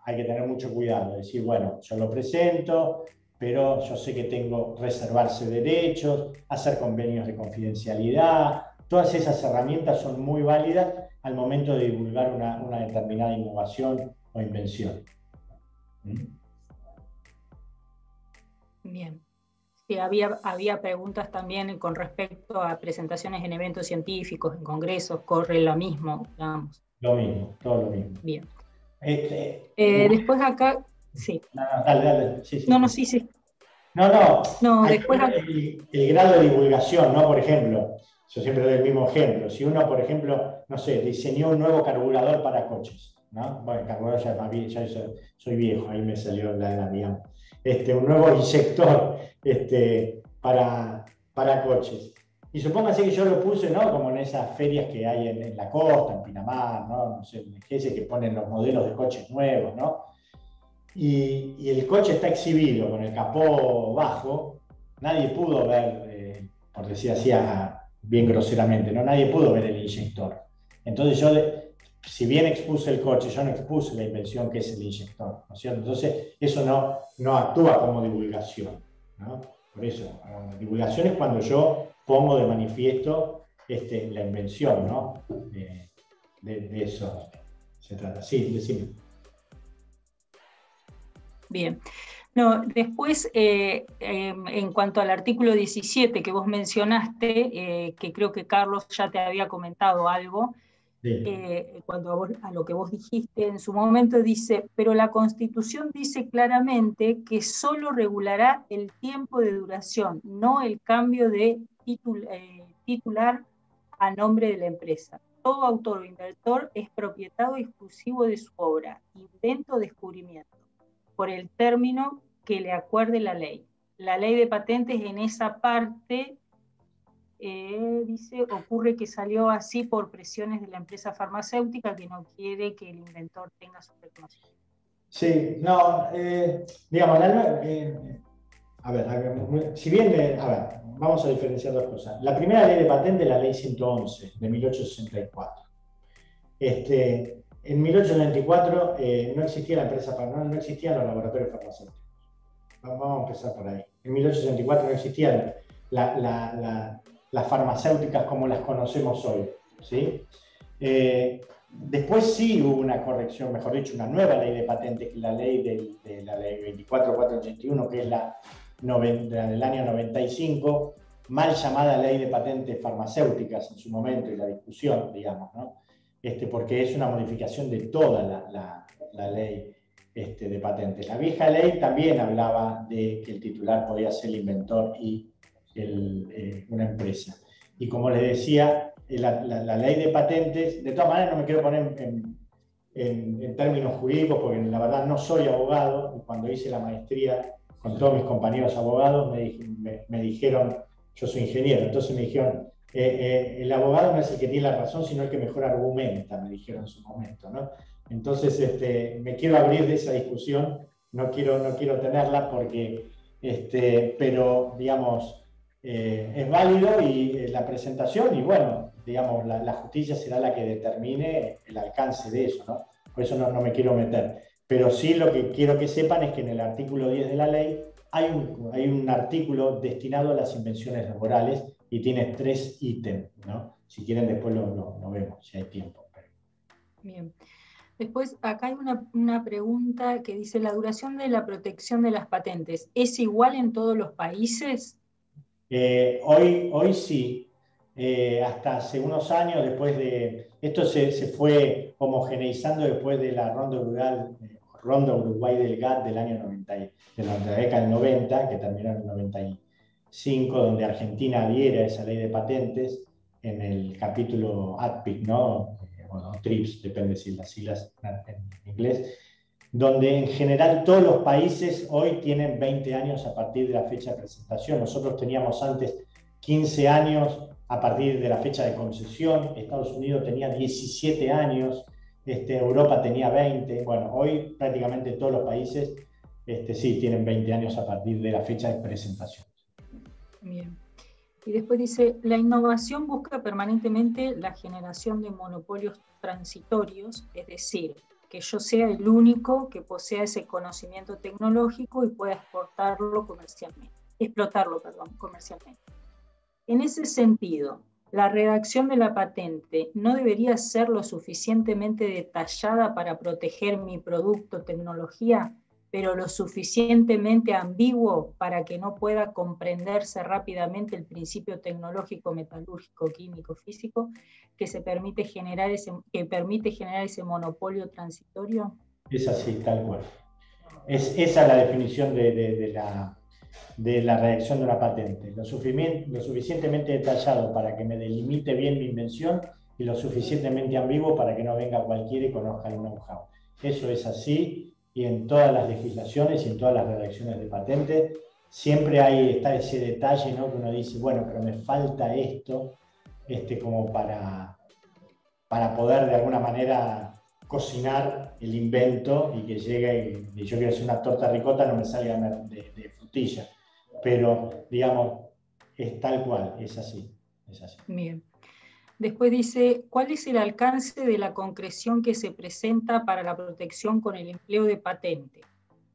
hay que tener mucho cuidado, decir, bueno, yo lo presento, pero yo sé que tengo que reservarse derechos, hacer convenios de confidencialidad, todas esas herramientas son muy válidas al momento de divulgar una determinada innovación o invención. Bien. Sí, había preguntas también con respecto a presentaciones en eventos científicos, en congresos, corre lo mismo, digamos. Lo mismo, todo lo mismo. Bien. Después acá, sí. No, dale. Sí. Sí. No, después el grado de divulgación, ¿no? Por ejemplo, yo siempre doy el mismo ejemplo. Si uno, por ejemplo, no sé, diseñó un nuevo carburador para coches, ¿no? Bueno, carburador ya soy viejo, ahí me salió la edad, digamos. Un nuevo inyector para coches. Y supóngase que yo lo puse, ¿no? Como en esas ferias que hay en la costa, en Pinamar, ¿no? No sé, ese que ponen los modelos de coches nuevos, ¿no? Y el coche está exhibido con el capó bajo, nadie pudo ver, por decir así bien groseramente, ¿no? Nadie pudo ver el inyector. Entonces yo, si bien expuse el coche, yo no expuse la invención que es el inyector, ¿no es cierto? Entonces eso no actúa como divulgación, ¿no? Por eso, divulgación es cuando yo pongo de manifiesto la invención, ¿no? De eso se trata. Sí, decime. Bien. No, después, en cuanto al artículo 17 que vos mencionaste, que creo que Carlos ya te había comentado algo, sí. Cuando a lo que vos dijiste en su momento, dice, pero la Constitución dice claramente que solo regulará el tiempo de duración, no el cambio de titular a nombre de la empresa. Todo autor o inventor es propietario exclusivo de su obra, invento o descubrimiento, por el término que le acuerde la ley. La ley de patentes en esa parte, dice, ocurre que salió así por presiones de la empresa farmacéutica que no quiere que el inventor tenga su reconocimiento. Sí, no, digamos, si bien, vamos a diferenciar dos cosas. La primera ley de patente es la ley 111 de 1864. En 1894 no existía la empresa, no existían los laboratorios farmacéuticos. Vamos a empezar por ahí. En 1864 no existían las farmacéuticas como las conocemos hoy, ¿sí? Después sí hubo una corrección, mejor dicho, una nueva ley de patentes, que es la ley de la ley 24481, que es la del año 95, mal llamada ley de patentes farmacéuticas en su momento y la discusión, digamos, ¿no? Porque es una modificación de toda la ley de patentes. La vieja ley también hablaba de que el titular podía ser el inventor y una empresa. Y como les decía, la ley de patentes, de todas maneras no me quiero poner en términos jurídicos porque la verdad no soy abogado, y cuando hice la maestría con todos mis compañeros abogados me dijeron, yo soy ingeniero, entonces me dijeron, el abogado no es el que tiene la razón, sino el que mejor argumenta, me dijeron en su momento, ¿no? Entonces me quiero abrir de esa discusión, no quiero tenerla porque, pero digamos, es válido y la presentación, y bueno, digamos, la justicia será la que determine el alcance de eso, ¿no? Por eso no me quiero meter. Pero sí lo que quiero que sepan es que en el artículo 10 de la ley hay un artículo destinado a las invenciones laborales y tiene 3 ítems, ¿no? Si quieren después lo vemos, si hay tiempo. Bien. Después, acá hay una pregunta que dice, ¿la duración de la protección de las patentes es igual en todos los países? Hoy sí. Hasta hace unos años, después de... Esto se fue homogeneizando después de la Ronda Uruguay del GATT del año 90, de la década del 90, que terminó en el 95, donde Argentina adhiere a esa ley de patentes en el capítulo ADPIC, ¿no? Bueno, TRIPS, depende si las siglas en inglés, donde en general todos los países hoy tienen 20 años a partir de la fecha de presentación. Nosotros teníamos antes 15 años a partir de la fecha de concesión, Estados Unidos tenía 17 años, Europa tenía 20. Bueno, hoy prácticamente todos los países sí tienen 20 años a partir de la fecha de presentación. Bien. Y después dice, la innovación busca permanentemente la generación de monopolios transitorios, es decir, que yo sea el único que posea ese conocimiento tecnológico y pueda explotarlo comercialmente. En ese sentido, la redacción de la patente no debería ser lo suficientemente detallada para proteger mi producto o tecnología, pero lo suficientemente ambiguo para que no pueda comprenderse rápidamente el principio tecnológico, metalúrgico, químico, físico que permite generar ese monopolio transitorio. Es así, tal cual. Esa es la definición de la redacción de una patente. Lo suficientemente detallado para que me delimite bien mi invención y lo suficientemente ambiguo para que no venga cualquiera y conozca el know-how. Eso es así, y en todas las legislaciones y en todas las redacciones de patente siempre está ese detalle, ¿no? Que uno dice, bueno, pero me falta esto, como para poder de alguna manera cocinar el invento y que llegue, y yo quiero hacer una torta ricota, no me salga de frutilla. Pero, digamos, es tal cual, es así. Bien. Después dice, ¿cuál es el alcance de la concreción que se presenta para la protección con el empleo de patente?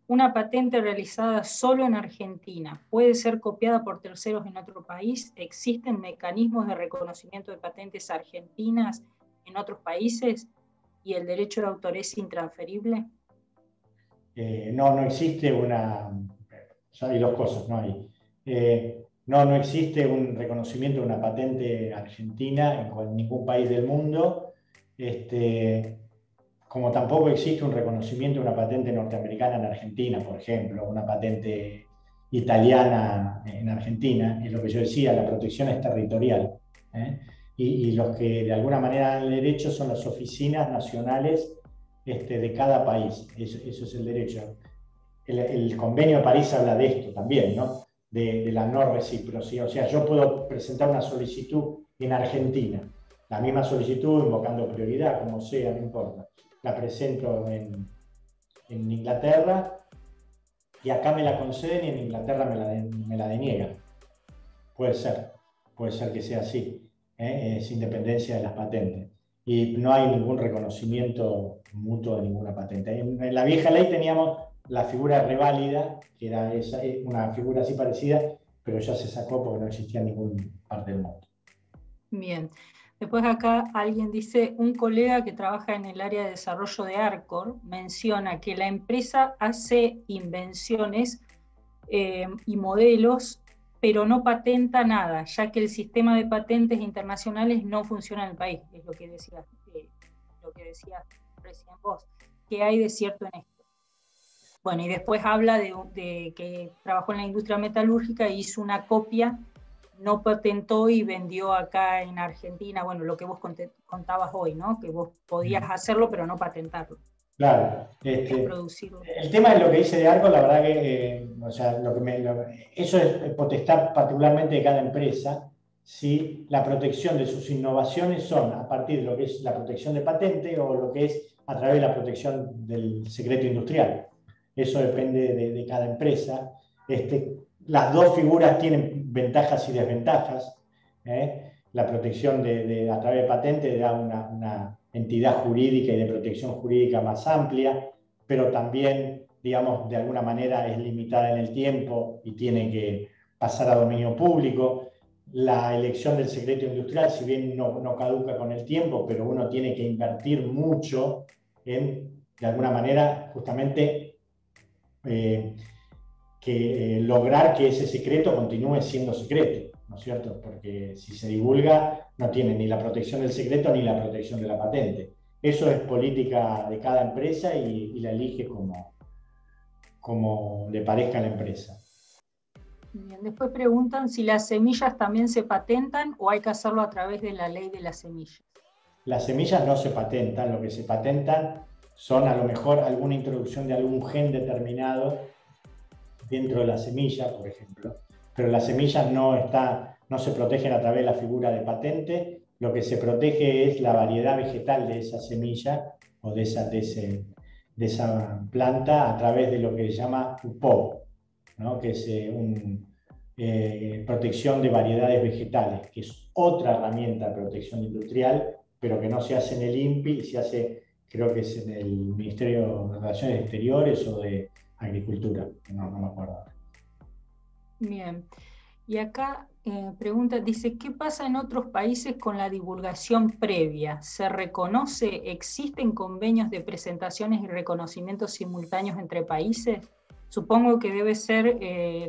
¿Una patente realizada solo en Argentina puede ser copiada por terceros en otro país? ¿Existen mecanismos de reconocimiento de patentes argentinas en otros países? ¿Y el derecho de autor es intransferible? No existe una... Hay dos cosas, no hay. No existe un reconocimiento de una patente argentina en ningún país del mundo, como tampoco existe un reconocimiento de una patente norteamericana en Argentina, por ejemplo, una patente italiana en Argentina. Es lo que yo decía, la protección es territorial. Y los que de alguna manera dan el derecho son las oficinas nacionales de cada país. Eso es el derecho. El Convenio de París habla de esto también, ¿no? De la no reciprocidad. O sea, yo puedo presentar una solicitud en Argentina, la misma solicitud, invocando prioridad, como sea, no importa. La presento en Inglaterra y acá me la conceden y en Inglaterra me la deniegan. Puede ser que sea así, es independencia de las patentes. Y no hay ningún reconocimiento mutuo de ninguna patente. En la vieja ley teníamos la figura reválida, que era una figura así parecida, pero ya se sacó porque no existía en ninguna parte del mundo. Bien. Después acá alguien dice, un colega que trabaja en el área de desarrollo de Arcor menciona que la empresa hace invenciones y modelos, pero no patenta nada, ya que el sistema de patentes internacionales no funciona en el país, es lo que decías recién vos. ¿Qué hay de cierto en esto? Bueno, y después habla de que trabajó en la industria metalúrgica e hizo una copia, no patentó y vendió acá en Argentina, bueno, lo que vos contabas hoy, ¿no? Que vos podías hacerlo, pero no patentarlo. Claro. El tema de lo que dice de Arcor, la verdad que, o sea, eso es potestad particularmente de cada empresa, ¿sí? La protección de sus innovaciones son a partir de lo que es la protección de patente o lo que es a través de la protección del secreto industrial. Eso depende de cada empresa. Las dos figuras tienen ventajas y desventajas. La protección a través de patente da una entidad jurídica y de protección jurídica más amplia, pero también, digamos, de alguna manera es limitada en el tiempo y tiene que pasar a dominio público. La elección del secreto industrial, si bien no caduca con el tiempo, pero uno tiene que invertir mucho en, de alguna manera, justamente lograr que ese secreto continúe siendo secreto, ¿no es cierto? Porque si se divulga, no tiene ni la protección del secreto ni la protección de la patente. Eso es política de cada empresa y la elige como le parezca a la empresa. Bien, después preguntan si las semillas también se patentan o hay que hacerlo a través de la ley de las semillas. Las semillas no se patentan, lo que se patentan son a lo mejor alguna introducción de algún gen determinado dentro de la semilla, por ejemplo, pero las semillas no se protegen a través de la figura de patente. Lo que se protege es la variedad vegetal de esa semilla o de esa planta a través de lo que se llama UPOV, ¿no? Que es protección de variedades vegetales, que es otra herramienta de protección industrial, pero que no se hace en el INPI, se hace, creo que es en el Ministerio de Relaciones Exteriores o de Agricultura, no me acuerdo. Bien, y acá pregunta, dice, ¿qué pasa en otros países con la divulgación previa? ¿Se reconoce, existen convenios de presentaciones y reconocimientos simultáneos entre países? Supongo que debe ser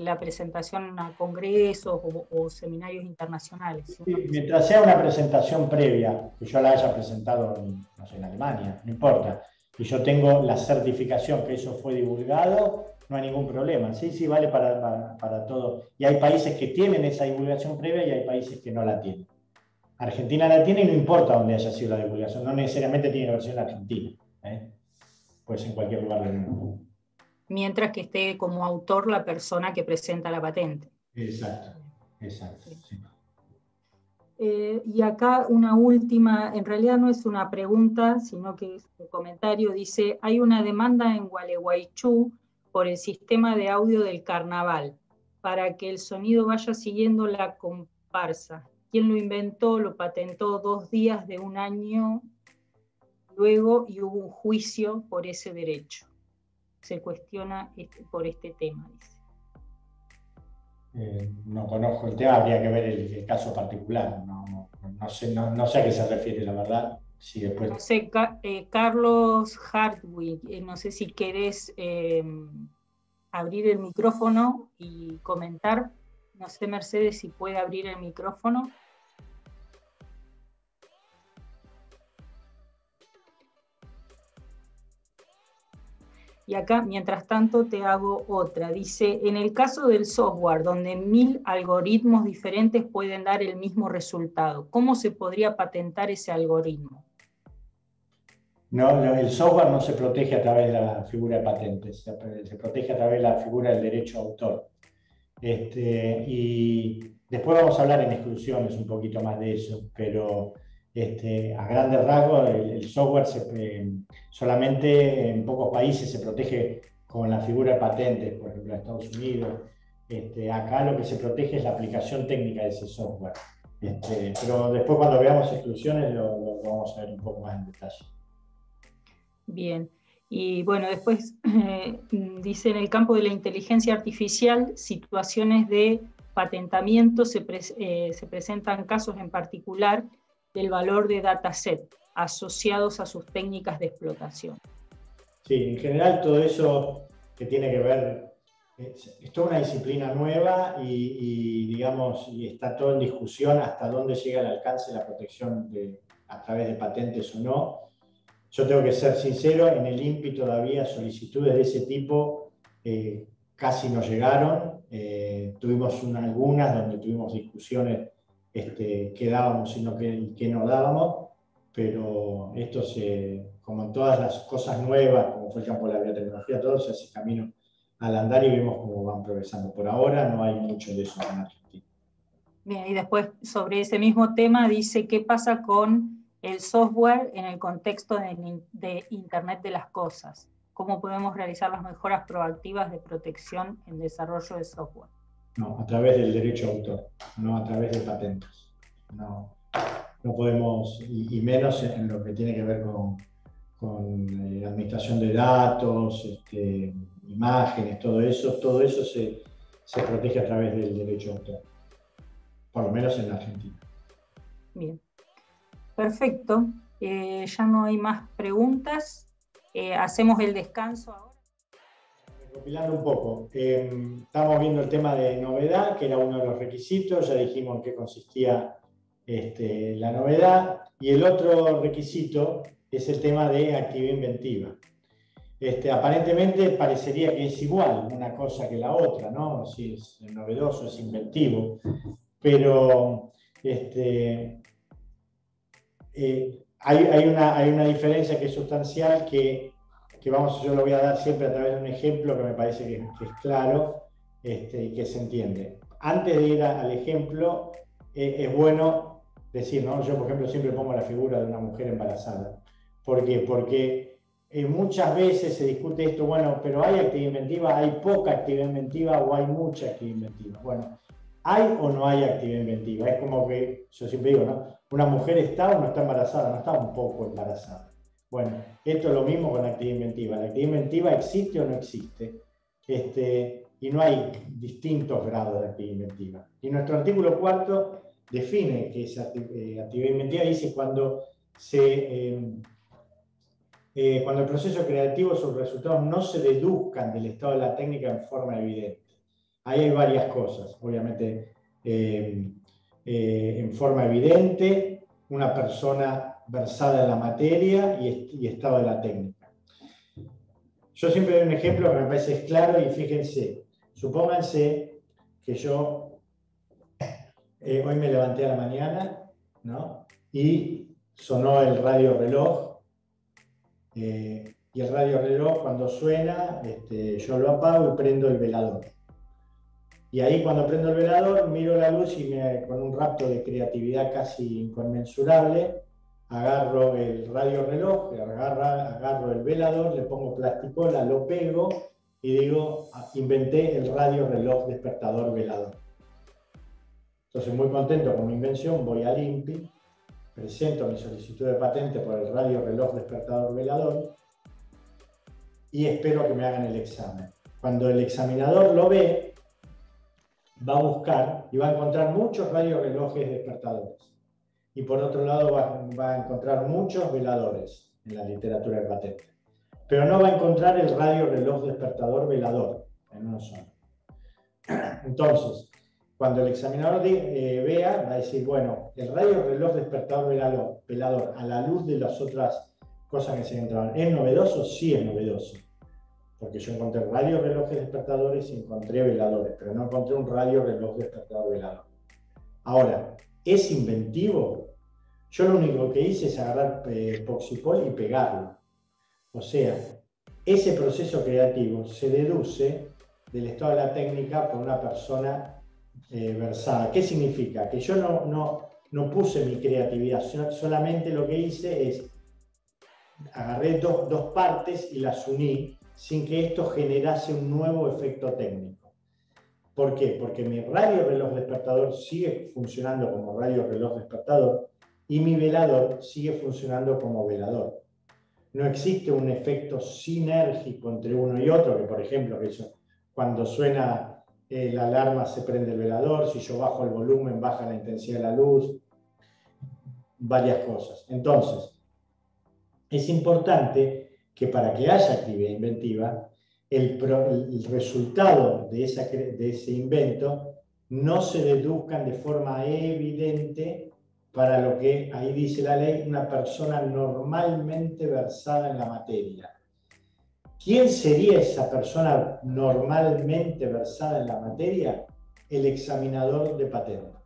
la presentación a congresos o seminarios internacionales. Sí, mientras sea una presentación previa, que yo la haya presentado en Alemania, no importa, y yo tengo la certificación que eso fue divulgado, no hay ningún problema. Sí, vale para todo. Y hay países que tienen esa divulgación previa y hay países que no la tienen. Argentina la tiene y no importa dónde haya sido la divulgación, no necesariamente tiene que haber sido en Argentina, pues en cualquier lugar del mundo. Mientras que esté como autor la persona que presenta la patente. Exacto. Sí. Y acá una última, en realidad no es una pregunta, sino que es un comentario, dice, hay una demanda en Gualeguaychú por el sistema de audio del carnaval, para que el sonido vaya siguiendo la comparsa. ¿Quién lo inventó? Lo patentó 2 días de un año luego y hubo un juicio por ese derecho. Se cuestiona por este tema, dice. No conozco el tema, habría que ver el caso particular. No sé a qué se refiere, la verdad. Si después... No sé, Carlos Hartwig, no sé si querés abrir el micrófono y comentar. No sé, Mercedes, si puede abrir el micrófono. Y acá, mientras tanto, te hago otra. Dice, en el caso del software, donde 1000 algoritmos diferentes pueden dar el mismo resultado, ¿cómo se podría patentar ese algoritmo? No, el software no se protege a través de la figura de patentes, se protege a través de la figura del derecho de autor. Y después vamos a hablar en exclusiones un poquito más de eso, pero a grandes rasgos el software solamente en pocos países se protege con la figura de patentes, por ejemplo en Estados Unidos. Acá lo que se protege es la aplicación técnica de ese software. Pero después cuando veamos exclusiones lo vamos a ver un poco más en detalle. Bien, y bueno, después dice, en el campo de la inteligencia artificial, situaciones de patentamiento se presentan casos en particular del valor de dataset asociados a sus técnicas de explotación. Sí, en general todo eso que tiene que ver, es toda una disciplina nueva y está todo en discusión hasta dónde llega el alcance de la protección a través de patentes o no. Yo tengo que ser sincero, en el INPI todavía solicitudes de ese tipo casi no llegaron. Tuvimos algunas donde tuvimos discusiones que dábamos y que no dábamos, pero esto como en todas las cosas nuevas, como fue el campo de la biotecnología, todo se hace camino al andar y vemos cómo van progresando. Por ahora no hay mucho de eso en Argentina. Bien, y después sobre ese mismo tema dice, ¿qué pasa con el software en el contexto de Internet de las cosas? ¿Cómo podemos realizar las mejoras proactivas de protección en desarrollo de software? No, a través del derecho de autor, no a través de patentes. No podemos, y menos en lo que tiene que ver con administración de datos, imágenes, todo eso se protege a través del derecho de autor, por lo menos en Argentina. Bien, perfecto. Ya no hay más preguntas. Hacemos el descanso ahora. Recopilando un poco, estamos viendo el tema de novedad, que era uno de los requisitos, ya dijimos en qué consistía la novedad, y el otro requisito es el tema de actividad inventiva. Aparentemente parecería que es igual una cosa que la otra, ¿no? Si es novedoso, es inventivo, pero hay una diferencia que es sustancial que yo lo voy a dar siempre a través de un ejemplo que me parece que es claro y que se entiende. Antes de ir al ejemplo, es bueno decir, ¿no? Yo, por ejemplo, siempre pongo la figura de una mujer embarazada. ¿Por qué? Porque muchas veces se discute esto, bueno, pero ¿hay actividad inventiva? ¿Hay poca actividad inventiva o hay mucha actividad inventiva? Bueno, ¿hay o no hay actividad inventiva? Es como que, yo siempre digo, ¿no? ¿Una mujer está o no está embarazada? No está un poco embarazada. Bueno, esto es lo mismo con la actividad inventiva. La actividad inventiva existe o no existe. Y no hay distintos grados de actividad inventiva. Y nuestro artículo 4 define que esa actividad inventiva dice cuando el proceso creativo o sus resultados no se deduzcan del estado de la técnica en forma evidente. Ahí hay varias cosas. Obviamente, en forma evidente, una persona versada en la materia y estado de la técnica. Yo siempre doy un ejemplo que me parece claro y fíjense, supónganse que yo hoy me levanté a la mañana, ¿no? Y sonó el radio reloj y el radio reloj cuando suena yo lo apago y prendo el velador. Y ahí cuando prendo el velador miro la luz y con un rapto de creatividad casi inconmensurable agarro el radio reloj, agarro el velador, le pongo plasticola, lo pego y digo, inventé el radio reloj despertador velador. Entonces, muy contento con mi invención, voy al INPI, presento mi solicitud de patente por el radio reloj despertador velador y espero que me hagan el examen. Cuando el examinador lo ve, va a buscar y va a encontrar muchos radiorrelojes despertadores. Y por otro lado va a encontrar muchos veladores en la literatura de patente. Pero no va a encontrar el radio reloj despertador velador en uno solo. Entonces, cuando el examinador vea, va a decir, bueno, el radio reloj despertador velador a la luz de las otras cosas que se encontraban, ¿es novedoso? Sí es novedoso. Porque yo encontré radio relojes despertadores y encontré veladores, pero no encontré un radio reloj despertador velador. Ahora, ¿es inventivo? Yo lo único que hice es agarrar Poxipol y pegarlo. O sea, ese proceso creativo se deduce del estado de la técnica por una persona versada. ¿Qué significa? Que yo no puse mi creatividad, solamente lo que hice es agarré dos partes y las uní sin que esto generase un nuevo efecto técnico. ¿Por qué? Porque mi radio reloj despertador sigue funcionando como radio reloj despertador y mi velador sigue funcionando como velador. No existe un efecto sinérgico entre uno y otro, que por ejemplo, cuando suena la alarma se prende el velador, si yo bajo el volumen baja la intensidad de la luz, varias cosas. Entonces, es importante que para que haya actividad inventiva, el resultado de ese invento no se deduzcan de forma evidente para lo que ahí dice la ley, una persona normalmente versada en la materia. ¿Quién sería esa persona normalmente versada en la materia? El examinador de patentes.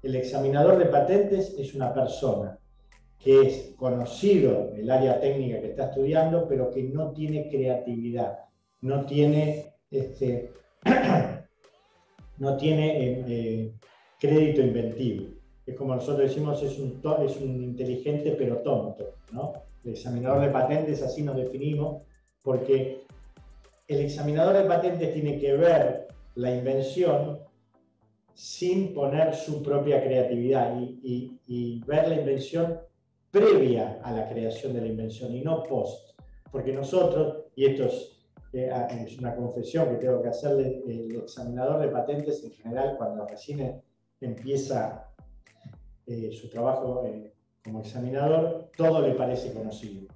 El examinador de patentes es una persona que es conocido en el área técnica que está estudiando, pero que no tiene creatividad, no tiene crédito inventivo. Es como nosotros decimos, es un inteligente pero tonto, ¿no? El examinador de patentes, así nos definimos, porque el examinador de patentes tiene que ver la invención sin poner su propia creatividad y ver la invención previa a la creación de la invención y no post. Porque nosotros, y esto es una confesión que tengo que hacerle, el examinador de patentes en general, cuando recién empieza su trabajo como examinador, todo le parece conocido.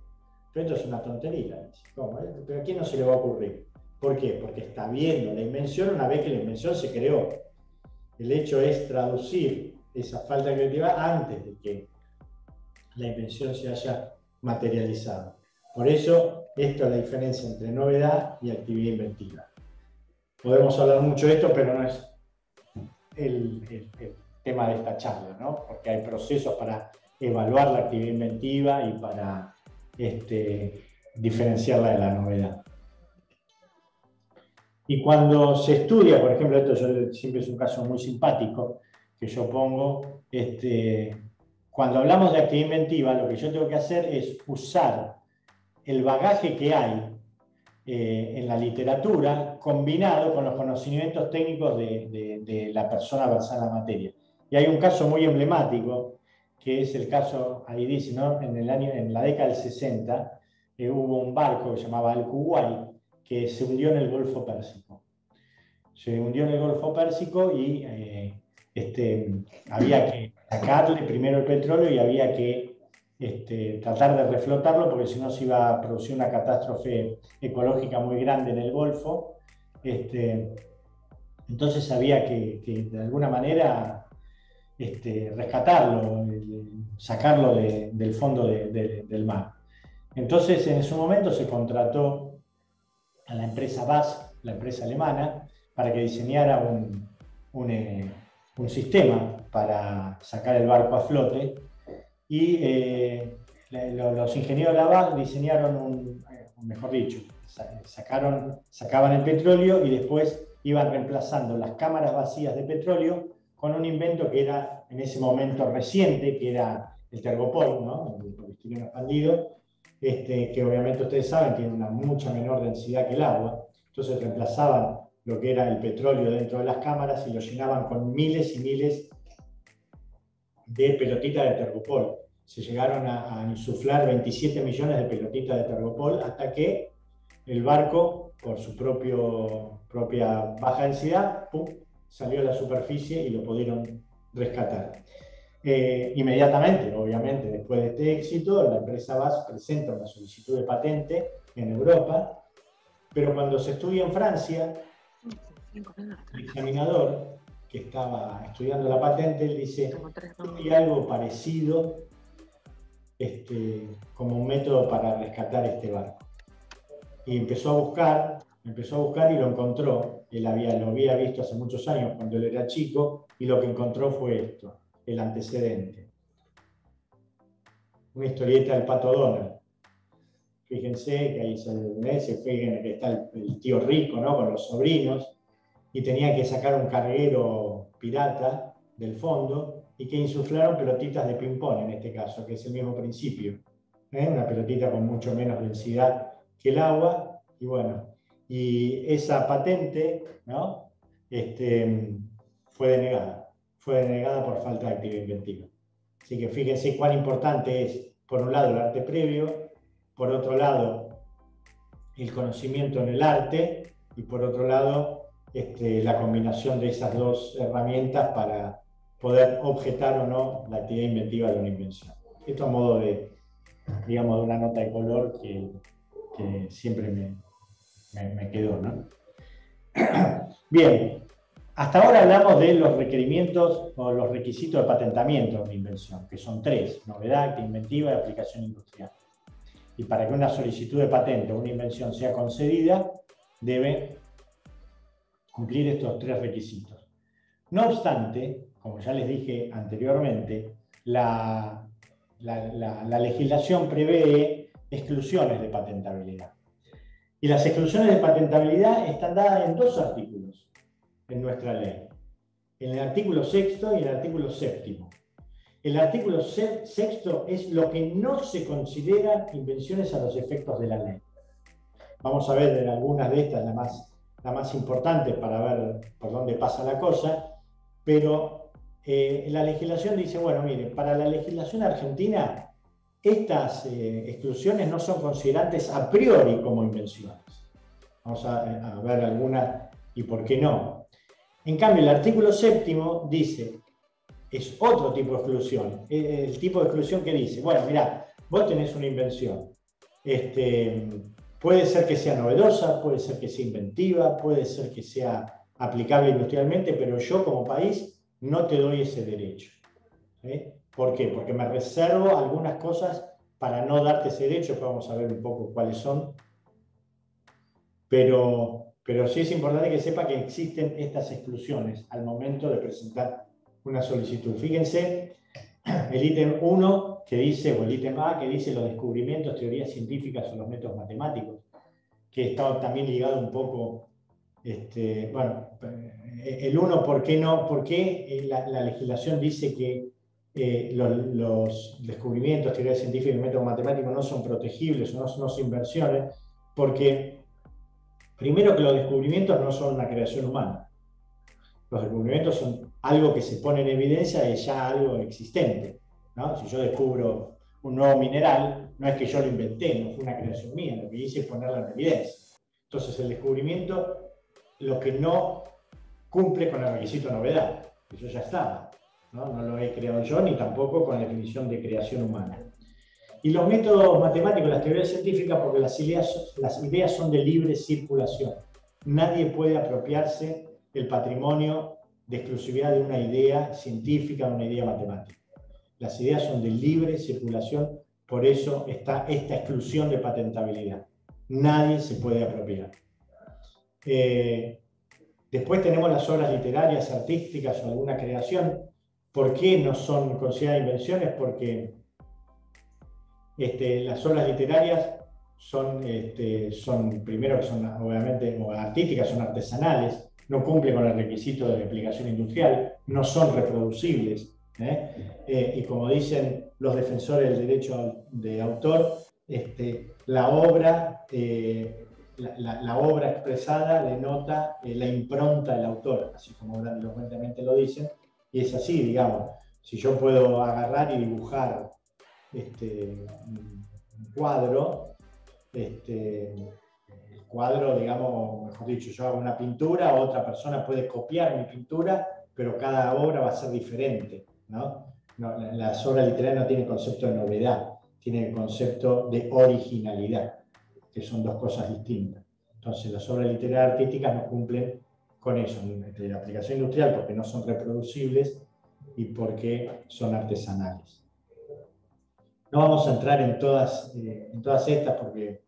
Pero esto es una tontería. ¿Cómo? ¿Pero a quién no se le va a ocurrir? ¿Por qué? Porque está viendo la invención una vez que la invención se creó. El hecho es traducir esa falta creativa antes de que la invención se haya materializado. Por eso, esto es la diferencia entre novedad y actividad inventiva. Podemos hablar mucho de esto, pero no es el tema de esta charla, ¿no? Porque hay procesos para evaluar la actividad inventiva y para diferenciarla de la novedad. Y cuando se estudia, por ejemplo, esto siempre es un caso muy simpático que yo pongo, cuando hablamos de actividad inventiva, lo que yo tengo que hacer es usar el bagaje que hay en la literatura combinado con los conocimientos técnicos de la persona versada en la materia. Y hay un caso muy emblemático, que es el caso, ahí dice, ¿no? En la década del 60 hubo un barco que se llamaba el Kuwait, que se hundió en el Golfo Pérsico. Se hundió en el Golfo Pérsico y había que sacarle primero el petróleo y había que tratar de reflotarlo porque si no se iba a producir una catástrofe ecológica muy grande en el Golfo. Entonces había que de alguna manera rescatarlo, sacarlo del fondo del mar. Entonces en su momento se contrató a la empresa BASF, la empresa alemana, para que diseñara un sistema para sacar el barco a flote. Y los ingenieros de la BASF diseñaron mejor dicho, sacaban el petróleo y después iban reemplazando las cámaras vacías de petróleo con un invento que era en ese momento reciente, que era el Tergopol, ¿no? El poliestireno expandido, que obviamente ustedes saben tiene una mucha menor densidad que el agua. Entonces reemplazaban lo que era el petróleo dentro de las cámaras y lo llenaban con miles y miles de pelotitas de Tergopol. Se llegaron a insuflar 27 millones de pelotitas de Tergopol hasta que el barco, por su propia baja densidad, ¡pum!, salió a la superficie y lo pudieron rescatar. Inmediatamente, obviamente, después de este éxito, la empresa BASF presenta una solicitud de patente en Europa, pero cuando se estudia en Francia, el examinador que estaba estudiando la patente, él dice, hay algo parecido como un método para rescatar este barco. Y empezó a buscar y lo encontró. Él lo había visto hace muchos años cuando él era chico, y lo que encontró fue esto, el antecedente. Una historieta del Pato Donald. Fíjense que ahí fíjense que está el tío rico, ¿no?, con los sobrinos, y tenía que sacar un carguero pirata del fondo y que insuflaron pelotitas de ping-pong en este caso, que es el mismo principio. Una pelotita con mucho menos densidad que el agua, y bueno, y esa patente, ¿no?, fue denegada por falta de actividad inventiva. Así que fíjense cuán importante es, por un lado, el arte previo, por otro lado, el conocimiento en el arte, y por otro lado, la combinación de esas dos herramientas para poder objetar o no la actividad inventiva de una invención. Esto a modo de, digamos, de una nota de color que siempre me quedó, ¿no? Bien, hasta ahora hablamos de los requerimientos o los requisitos de patentamiento de una invención, que son 3: novedad, actividad inventiva y aplicación industrial. Y para que una solicitud de patente o una invención sea concedida, debe cumplir estos 3 requisitos. No obstante, como ya les dije anteriormente, la legislación prevé exclusiones de patentabilidad. Y las exclusiones de patentabilidad están dadas en 2 artículos en nuestra ley. En el artículo 6º y en el artículo 7º. El artículo 6º es lo que no se considera invenciones a los efectos de la ley. Vamos a ver en algunas de estas, la más importante para ver por dónde pasa la cosa, pero la legislación dice, bueno, mire, para la legislación argentina estas exclusiones no son considerantes a priori como invenciones. Vamos a ver algunas y por qué no. En cambio, el artículo 7º dice, es otro tipo de exclusión. El tipo de exclusión que dice, bueno, mirá, vos tenés una invención. Puede ser que sea novedosa, puede ser que sea inventiva, puede ser que sea aplicable industrialmente, pero yo como país no te doy ese derecho. ¿Por qué? Porque me reservo algunas cosas para no darte ese derecho, que vamos a ver un poco cuáles son. Pero sí es importante que sepa que existen estas exclusiones al momento de presentar una solicitud. Fíjense el ítem 1 que dice, o el ítem A, que dice los descubrimientos, teorías científicas o los métodos matemáticos, que está también ligado un poco, bueno, el 1, ¿por qué no? ¿Por qué la legislación dice que los descubrimientos, teorías científicas y métodos matemáticos no son protegibles o no son inversiones? Porque, primero, que los descubrimientos no son una creación humana. Los descubrimientos son algo que se pone en evidencia de ya algo existente, ¿no? Si yo descubro un nuevo mineral, no es que yo lo inventé, no fue una creación mía, lo que hice es ponerlo en evidencia. Entonces el descubrimiento, lo que no cumple con el requisito de novedad, eso ya estaba, ¿no? No lo he creado yo ni tampoco con la definición de creación humana. Y los métodos matemáticos, las teorías científicas, porque las ideas son de libre circulación. Nadie puede apropiarse el patrimonio de exclusividad de una idea científica, de una idea matemática. Las ideas son de libre circulación, por eso está esta exclusión de patentabilidad. Nadie se puede apropiar. Después tenemos las obras literarias, artísticas o alguna creación. ¿Por qué no son consideradas invenciones? Porque las obras literarias son primero que son obviamente artísticas, son artesanales, no cumplen con el requisito de replicación industrial, no son reproducibles, y como dicen los defensores del derecho de autor, la obra expresada denota la impronta del autor, así como grandilocuentemente lo dicen, y es así, digamos, si yo puedo agarrar y dibujar un cuadro, el cuadro, digamos, mejor dicho, yo hago una pintura, otra persona puede copiar mi pintura, pero cada obra va a ser diferente, ¿no? Las obras literarias no tienen concepto de novedad, tienen concepto de originalidad, que son dos cosas distintas. Entonces, las obras literarias artísticas no cumplen con eso, de la aplicación industrial, porque no son reproducibles y porque son artesanales. No vamos a entrar en todas estas porque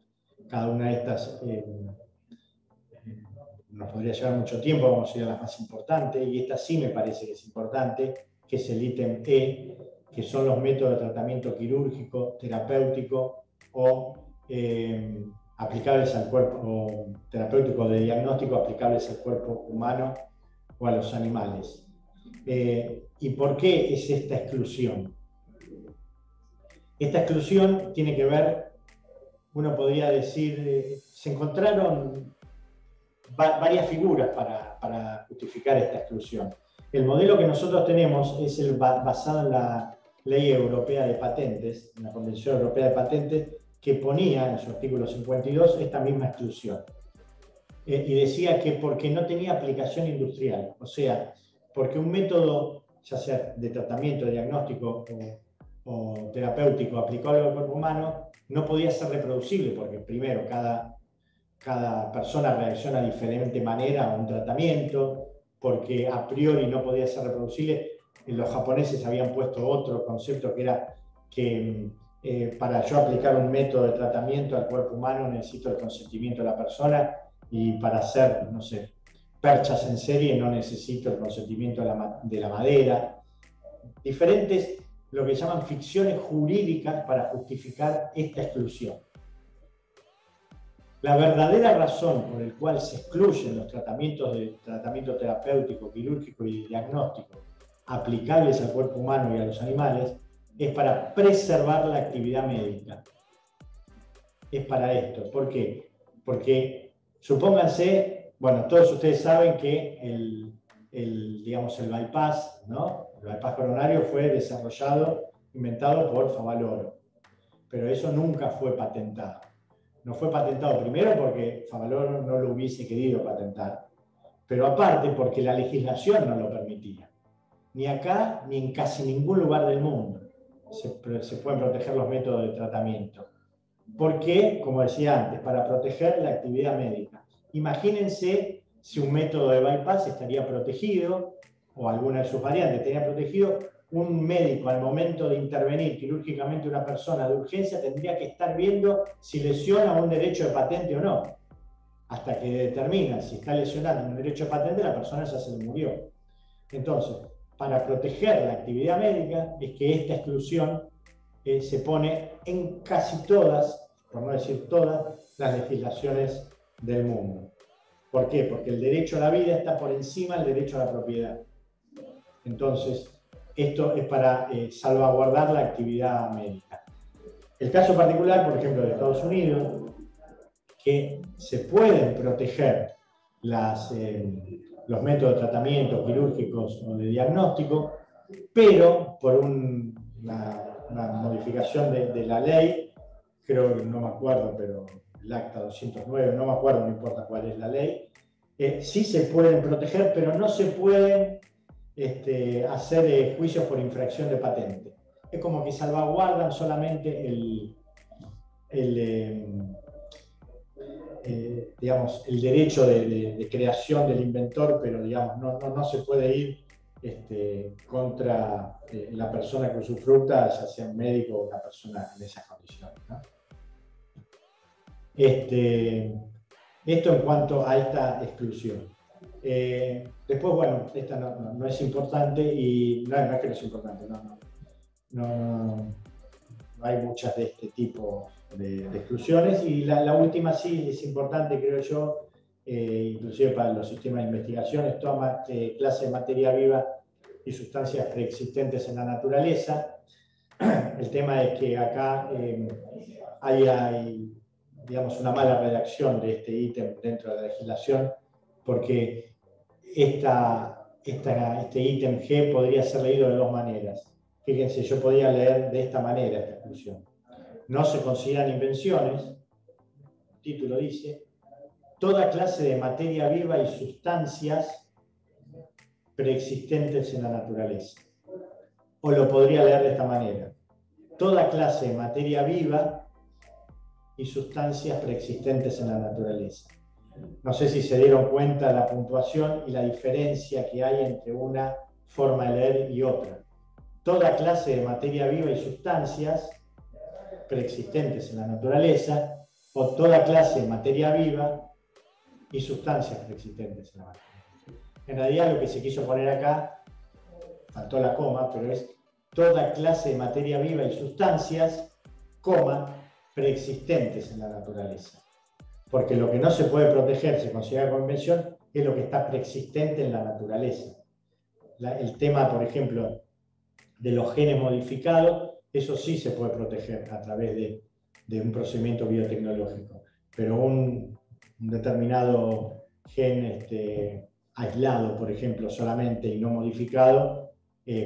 cada una de estas nos podría llevar mucho tiempo, vamos a ir a las más importantes, y esta sí me parece que es importante, que es el ítem E, que son los métodos de tratamiento quirúrgico, terapéutico o aplicables al cuerpo, o terapéutico de diagnóstico aplicables al cuerpo humano o a los animales. ¿Y por qué es esta exclusión? Esta exclusión tiene que ver, uno podría decir, se encontraron varias figuras para justificar esta exclusión. El modelo que nosotros tenemos es el basado en la Ley Europea de Patentes, en la Convención Europea de Patentes, que ponía en su artículo 52 esta misma exclusión. Y decía que porque no tenía aplicación industrial, o sea, porque un método, ya sea de tratamiento, de diagnóstico o terapéutico aplicable al cuerpo humano, no podía ser reproducible, porque primero cada persona reacciona de diferente manera a un tratamiento, porque a priori no podía ser reproducible. Los japoneses habían puesto otro concepto que era que para yo aplicar un método de tratamiento al cuerpo humano necesito el consentimiento de la persona, y para hacer, no sé, perchas en serie no necesito el consentimiento de la madera. Diferentes, lo que llaman ficciones jurídicas para justificar esta exclusión. La verdadera razón por la cual se excluyen los tratamientos de tratamiento terapéutico, quirúrgico y diagnóstico aplicables al cuerpo humano y a los animales es para preservar la actividad médica. Es para esto. ¿Por qué? Porque supónganse, bueno, todos ustedes saben que el bypass, ¿no? El bypass coronario fue inventado por Favaloro. pero eso nunca fue patentado. No fue patentado primero porque Favaloro no lo hubiese querido patentar, pero aparte porque la legislación no lo permitía. Ni acá ni en casi ningún lugar del mundo se pueden proteger los métodos de tratamiento. ¿Por qué? Como decía antes, para proteger la actividad médica. Imagínense si un método de bypass estaría protegido, o alguna de sus variantes estaría protegido, un médico al momento de intervenir quirúrgicamente a una persona de urgencia tendría que estar viendo si lesiona un derecho de patente o no. Hasta que determina si está lesionando un derecho de patente, la persona ya se le murió. Entonces, para proteger la actividad médica es que esta exclusión se pone en casi todas, por no decir todas, las legislaciones del mundo. ¿Por qué? Porque el derecho a la vida está por encima del derecho a la propiedad. Entonces, esto es para salvaguardar la actividad médica. El caso particular, por ejemplo, de Estados Unidos, que se pueden proteger los métodos de tratamiento quirúrgicos o de diagnóstico, pero por una modificación de la ley, creo que no me acuerdo, pero el acta 209, no me acuerdo, no importa cuál es la ley, sí se pueden proteger, pero no se pueden hacer juicios por infracción de patente. Es como que salvaguardan solamente digamos, el derecho de creación del inventor, pero digamos, no se puede ir contra la persona que usufructa, ya sea un médico o una persona en esas condiciones, ¿no? Esto en cuanto a esta exclusión. Después, bueno, esta no es importante y no es que no es importante, no hay muchas de este tipo de exclusiones, y la última sí es importante, creo yo, inclusive para los sistemas de investigación, toma clase de materia viva y sustancias preexistentes en la naturaleza. El tema es que acá hay, digamos, una mala redacción de este ítem dentro de la legislación, porque este ítem G podría ser leído de dos maneras. Fíjense, yo podría leer de esta manera esta exclusión. No se consideran invenciones, el título dice, toda clase de materia viva y sustancias preexistentes en la naturaleza. O lo podría leer de esta manera, toda clase de materia viva y sustancias preexistentes en la naturaleza. No sé si se dieron cuenta de la puntuación y la diferencia que hay entre una forma de leer y otra. Toda clase de materia viva y sustancias preexistentes en la naturaleza, o toda clase de materia viva y sustancias preexistentes en la naturaleza. En realidad lo que se quiso poner acá, faltó la coma, pero es toda clase de materia viva y sustancias, coma, preexistentes en la naturaleza. Porque lo que no se puede proteger, se considera como invención, es lo que está preexistente en la naturaleza. El tema, por ejemplo, de los genes modificados, eso sí se puede proteger a través de un procedimiento biotecnológico. Pero un determinado gen aislado, por ejemplo, solamente y no modificado,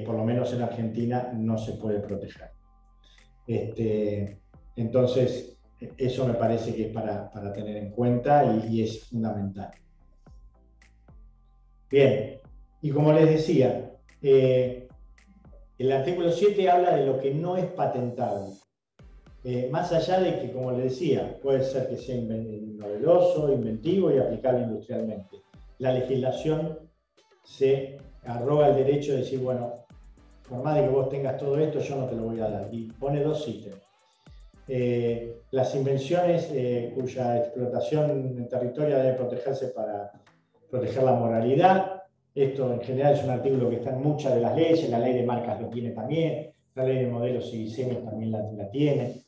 por lo menos en Argentina, no se puede proteger. Entonces, eso me parece que es para tener en cuenta y es fundamental. Bien, y como les decía, el artículo 7 habla de lo que no es patentable. Más allá de que, como les decía, puede ser que sea novedoso, inventivo y aplicable industrialmente. La legislación se arroga el derecho de decir, bueno, por más de que vos tengas todo esto, yo no te lo voy a dar. Y pone dos ítems. Las invenciones cuya explotación en territorio debe protegerse para proteger la moralidad. Esto en general es un artículo que está en muchas de las leyes, la ley de marcas lo tiene también, la ley de modelos y diseños también la tiene.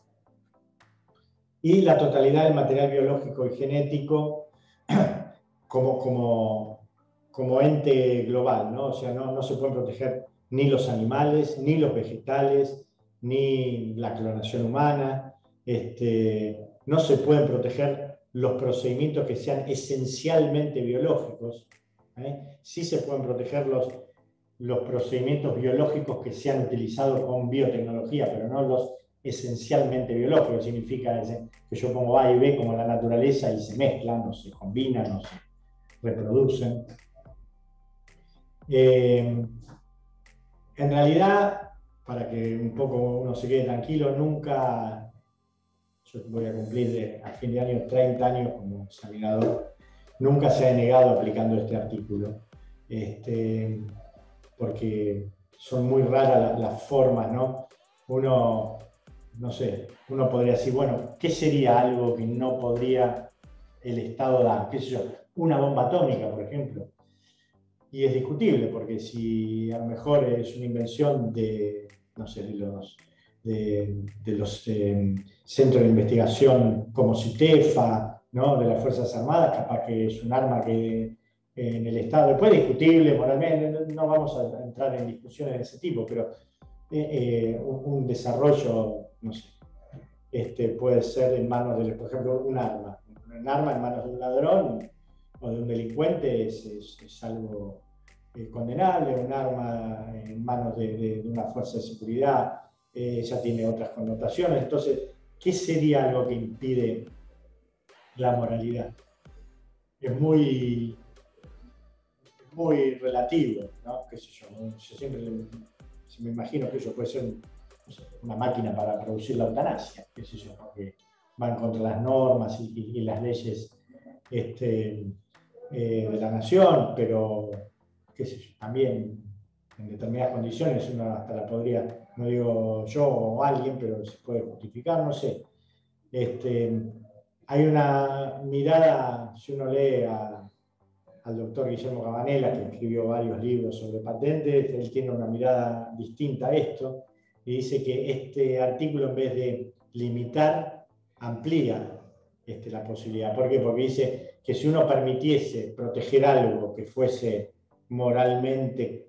Y la totalidad del material biológico y genético como ente global, ¿no? O sea, no se pueden proteger ni los animales, ni los vegetales, ni la clonación humana. No se pueden proteger los procedimientos que sean esencialmente biológicos. Sí se pueden proteger los procedimientos biológicos que se han utilizado con biotecnología, pero no los esencialmente biológico, significa que yo pongo A y B como la naturaleza y se mezclan, o se combinan, o se reproducen. En realidad, para que un poco uno se quede tranquilo, nunca, yo voy a cumplir a fin de año 30 años como examinador, nunca se ha negado aplicando este artículo, porque son muy raras las formas, ¿no? Uno, no sé, uno podría decir, bueno, ¿qué sería algo que no podría el Estado dar? ¿Qué sé yo? Una bomba atómica, por ejemplo. Y es discutible, porque si a lo mejor es una invención de, no sé, de los centros de investigación como CITEFA, ¿no? De las Fuerzas Armadas, capaz que es un arma que en el Estado, después discutible moralmente, no vamos a entrar en discusiones de ese tipo, pero un desarrollo, no sé, puede ser en manos de, por ejemplo, un arma en manos de un ladrón o de un delincuente es algo condenable. Un arma en manos de una fuerza de seguridad ya tiene otras connotaciones. Entonces, ¿qué sería algo que impide la moralidad? Es muy relativo, ¿no? ¿Qué sé yo? Yo siempre me imagino que eso puede ser una máquina para producir la eutanasia, qué sé yo, porque va en contra de las normas y las leyes de la nación, pero qué sé yo, también en determinadas condiciones uno hasta la podría, no digo yo o alguien, pero se puede justificar, no sé. Hay una mirada, si uno lee al doctor Guillermo Cabanela, que escribió varios libros sobre patentes, él tiene una mirada distinta a esto, y dice que este artículo, en vez de limitar, amplía la posibilidad. ¿Por qué? Porque dice que si uno permitiese proteger algo que fuese moralmente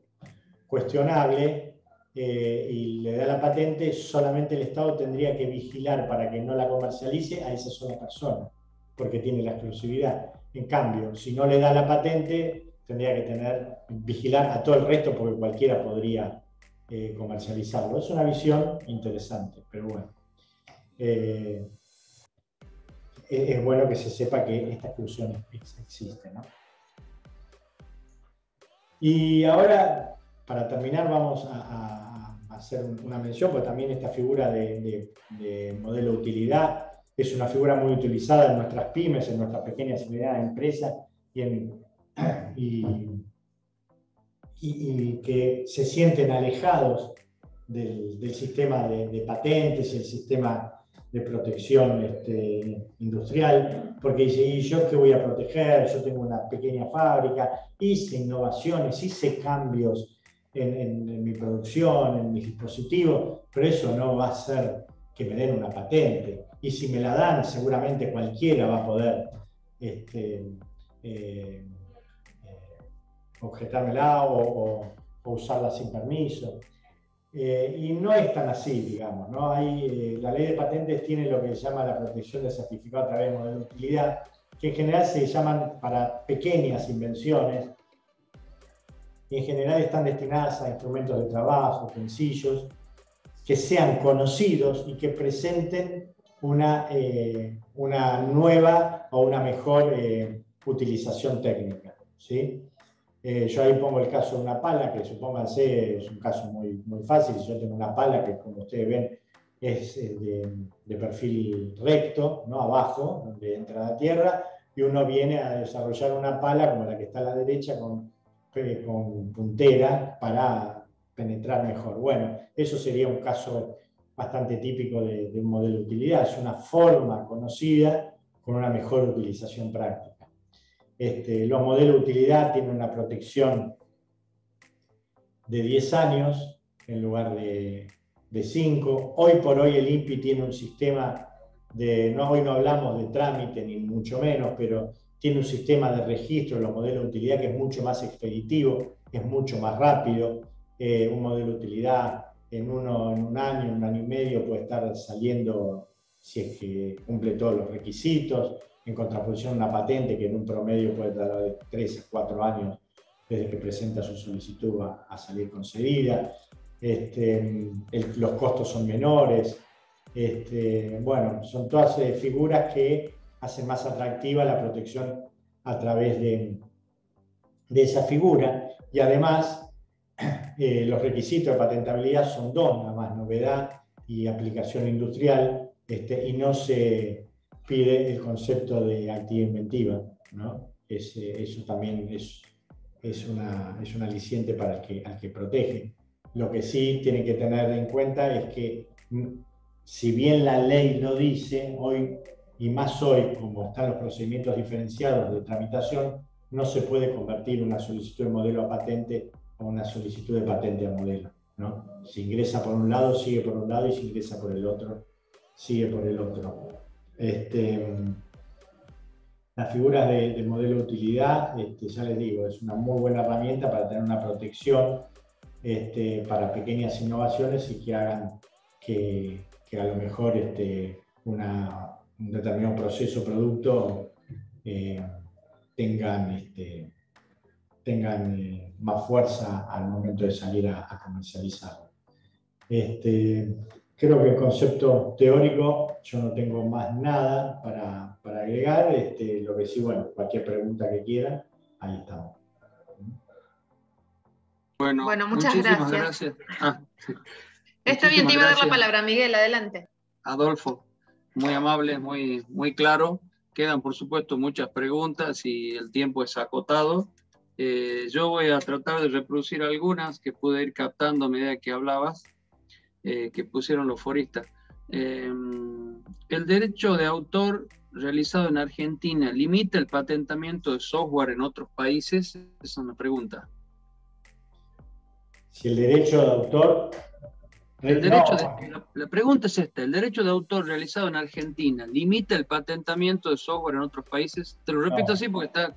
cuestionable y le da la patente, solamente el Estado tendría que vigilar para que no la comercialice a esa sola persona, porque tiene la exclusividad. En cambio, si no le da la patente, tendría que vigilar a todo el resto, porque cualquiera podría comercializarlo. Es una visión interesante, pero bueno. Es bueno que se sepa que esta exclusión existe, ¿no? Y ahora, para terminar, vamos a hacer una mención, porque también esta figura de modelo de utilidad es una figura muy utilizada en nuestras pymes, en nuestras pequeñas y medianas empresas, y que se sienten alejados del sistema de patentes y el sistema de protección industrial, porque dice, ¿y yo qué voy a proteger? Yo tengo una pequeña fábrica, hice innovaciones, hice cambios en mi producción, en mis dispositivos, pero eso no va a hacer que me den una patente. Y si me la dan, seguramente cualquiera va a poder objetármela o usarla sin permiso. Y no es tan así, digamos, ¿no? La ley de patentes tiene lo que se llama la protección de certificado a través de modelo de utilidad, que en general se llaman para pequeñas invenciones, y en general están destinadas a instrumentos de trabajo, utensilios, que sean conocidos y que presenten una nueva o una mejor utilización técnica, ¿sí? Yo ahí pongo el caso de una pala, que supónganse es un caso muy fácil. Yo tengo una pala que, como ustedes ven, es de perfil recto, ¿no? Abajo, donde entra la tierra, y uno viene a desarrollar una pala como la que está a la derecha con puntera para penetrar mejor. Bueno, eso sería un caso bastante típico de un modelo de utilidad. Es una forma conocida con una mejor utilización práctica. Los modelos de utilidad tienen una protección de 10 años en lugar de 5. Hoy por hoy el INPI tiene un sistema hoy no hablamos de trámite ni mucho menos, pero tiene un sistema de registro de los modelos de utilidad que es mucho más expeditivo, es mucho más rápido. Un modelo de utilidad en un año y medio puede estar saliendo, si es que cumple todos los requisitos, en contraposición a una patente que en un promedio puede tardar de 3 a 4 años desde que presenta su solicitud a salir concedida. Los costos son menores. Bueno, son todas figuras que hacen más atractiva la protección a través de esa figura, y además los requisitos de patentabilidad son dos, nada más: novedad y aplicación industrial, y no se pide el concepto de actividad inventiva, ¿no? Eso también es un aliciente para al que protege. Lo que sí tiene que tener en cuenta es que, si bien la ley lo dice, hoy, y más hoy, como están los procedimientos diferenciados de tramitación, no se puede convertir una solicitud de modelo a patente a una solicitud de patente a modelo, ¿no? Si ingresa por un lado, sigue por un lado, y si ingresa por el otro, sigue por el otro. Las figuras de modelo de utilidad, ya les digo, es una muy buena herramienta para tener una protección para pequeñas innovaciones y que hagan que a lo mejor un determinado proceso o producto tengan más fuerza al momento de salir a comercializarlo. Creo que el concepto teórico yo no tengo más nada para agregar. Lo que sí, bueno, cualquier pregunta que quieran, ahí estamos. Bueno, muchas gracias. Está bien, te iba a dar la palabra, Miguel, adelante. Adolfo, muy amable, muy claro. Quedan, por supuesto, muchas preguntas y el tiempo es acotado. Yo voy a tratar de reproducir algunas que pude ir captando a medida que hablabas, que pusieron los foristas. El derecho de autor realizado en Argentina, ¿limita el patentamiento de software en otros países? Esa es una pregunta. Si el derecho de autor... La pregunta es esta: ¿el derecho de autor realizado en Argentina limita el patentamiento de software en otros países? Te lo repito así porque está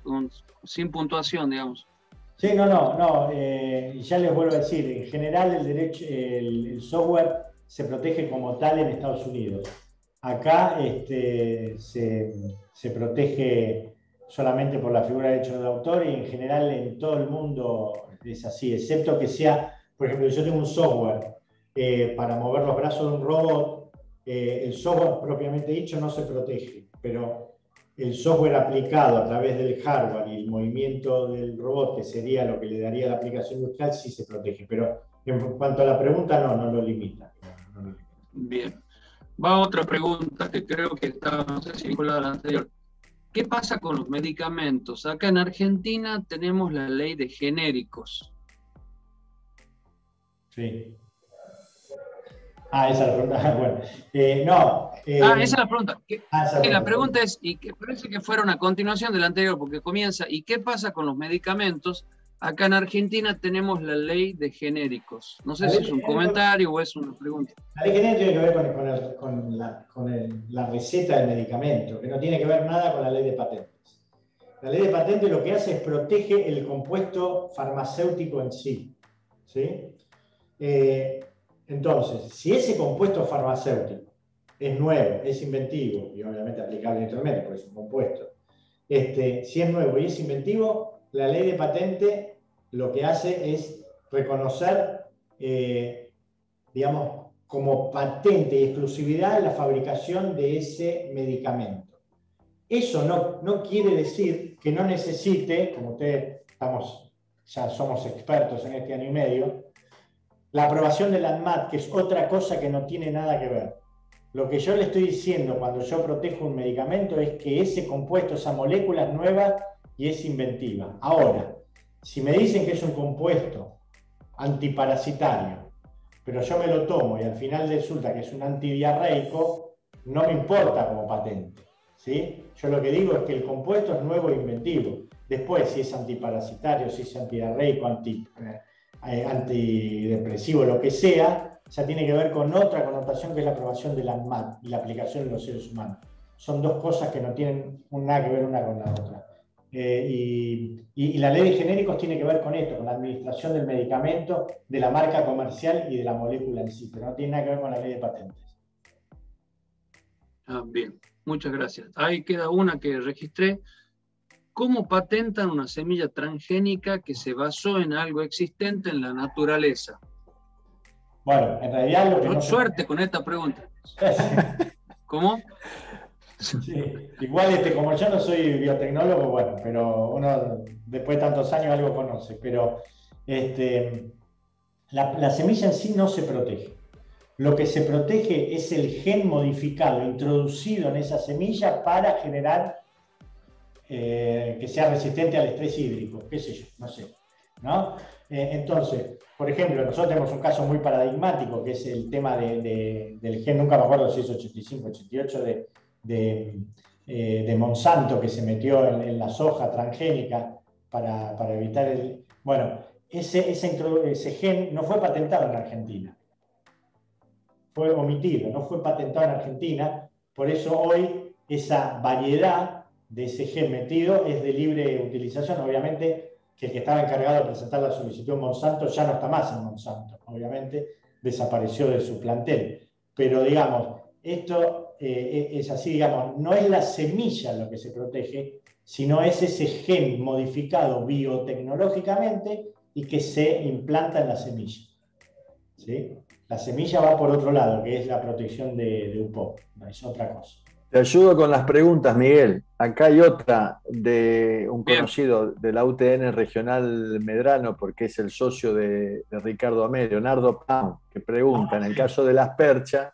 sin puntuación, digamos. Sí, no. Y ya les vuelvo a decir, en general el software se protege como tal en Estados Unidos. Acá se protege solamente por la figura de derecho de autor, y en general en todo el mundo es así, excepto que sea, por ejemplo, yo tengo un software para mover los brazos de un robot. El software propiamente dicho no se protege, pero el software aplicado a través del hardware y el movimiento del robot, que sería lo que le daría la aplicación industrial, sí se protege. Pero en cuanto a la pregunta, no lo limita. Bien. Va otra pregunta que creo que está, no sé si vinculada a la anterior. ¿Qué pasa con los medicamentos? Acá en Argentina tenemos la ley de genéricos. Sí. Esa es la pregunta. Bueno, esa es la pregunta. La pregunta es, y que parece que fuera una continuación de la anterior, porque comienza: ¿y qué pasa con los medicamentos? Acá en Argentina tenemos la ley de genéricos. No sé si es un comentario o es una pregunta. La ley genérica tiene que ver con la receta del medicamento, que no tiene que ver nada con la ley de patentes. La ley de patentes lo que hace es protege el compuesto farmacéutico en sí. ¿Sí? Entonces, si ese compuesto farmacéutico es nuevo, es inventivo, y obviamente aplicable instrumentos, porque es un compuesto, si es nuevo y es inventivo, la ley de patente lo que hace es reconocer, digamos, como patente y exclusividad la fabricación de ese medicamento. Eso no quiere decir que no necesite, como ustedes ya somos expertos en este año y medio, la aprobación de la ANMAT, que es otra cosa que no tiene nada que ver. Lo que yo le estoy diciendo cuando yo protejo un medicamento es que ese compuesto, esa molécula es nueva y es inventiva. Ahora, si me dicen que es un compuesto antiparasitario, pero yo me lo tomo y al final resulta que es un antidiarreico, no me importa como patente, ¿sí? Yo lo que digo es que el compuesto es nuevo e inventivo. Después, si es antiparasitario, si es antidiarreico, antidepresivo, lo que sea, ya tiene que ver con otra connotación, que es la aprobación de la ANMAT y la aplicación en los seres humanos. Son dos cosas que no tienen nada que ver una con la otra. Y la ley de genéricos tiene que ver con esto, con la administración del medicamento, de la marca comercial y de la molécula en sí, pero no tiene nada que ver con la ley de patentes. Bien, muchas gracias. Ahí queda una que registré. ¿Cómo patentan una semilla transgénica que se basó en algo existente en la naturaleza? Bueno, en realidad lo que Suerte con esta pregunta. ¿Cómo? Sí. Igual, como yo no soy biotecnólogo, bueno, pero uno después de tantos años algo conoce, pero la semilla en sí no se protege. Lo que se protege es el gen modificado, introducido en esa semilla para generar que sea resistente al estrés hídrico, qué sé yo, no sé, ¿no? Entonces, por ejemplo, nosotros tenemos un caso muy paradigmático, que es el tema del gen, nunca me acuerdo si es 85, 88, de Monsanto, que se metió en la soja transgénica para evitar el... Bueno, ese gen no fue patentado en Argentina, fue omitido, no fue patentado en Argentina, por eso hoy esa variedad de ese gen metido es de libre utilización. Obviamente que el que estaba encargado de presentar la solicitud en Monsanto ya no está más en Monsanto, obviamente desapareció de su plantel. Pero digamos, esto es así, digamos, no es la semilla lo que se protege, sino es ese gen modificado biotecnológicamente y que se implanta en la semilla. ¿Sí? La semilla va por otro lado, que es la protección de UPOP, no es otra cosa. Te ayudo con las preguntas, Miguel. Acá hay otra de un conocido de la UTN Regional Medrano, porque es el socio de Ricardo Amé, Leonardo Pam, que pregunta, en el caso de las perchas,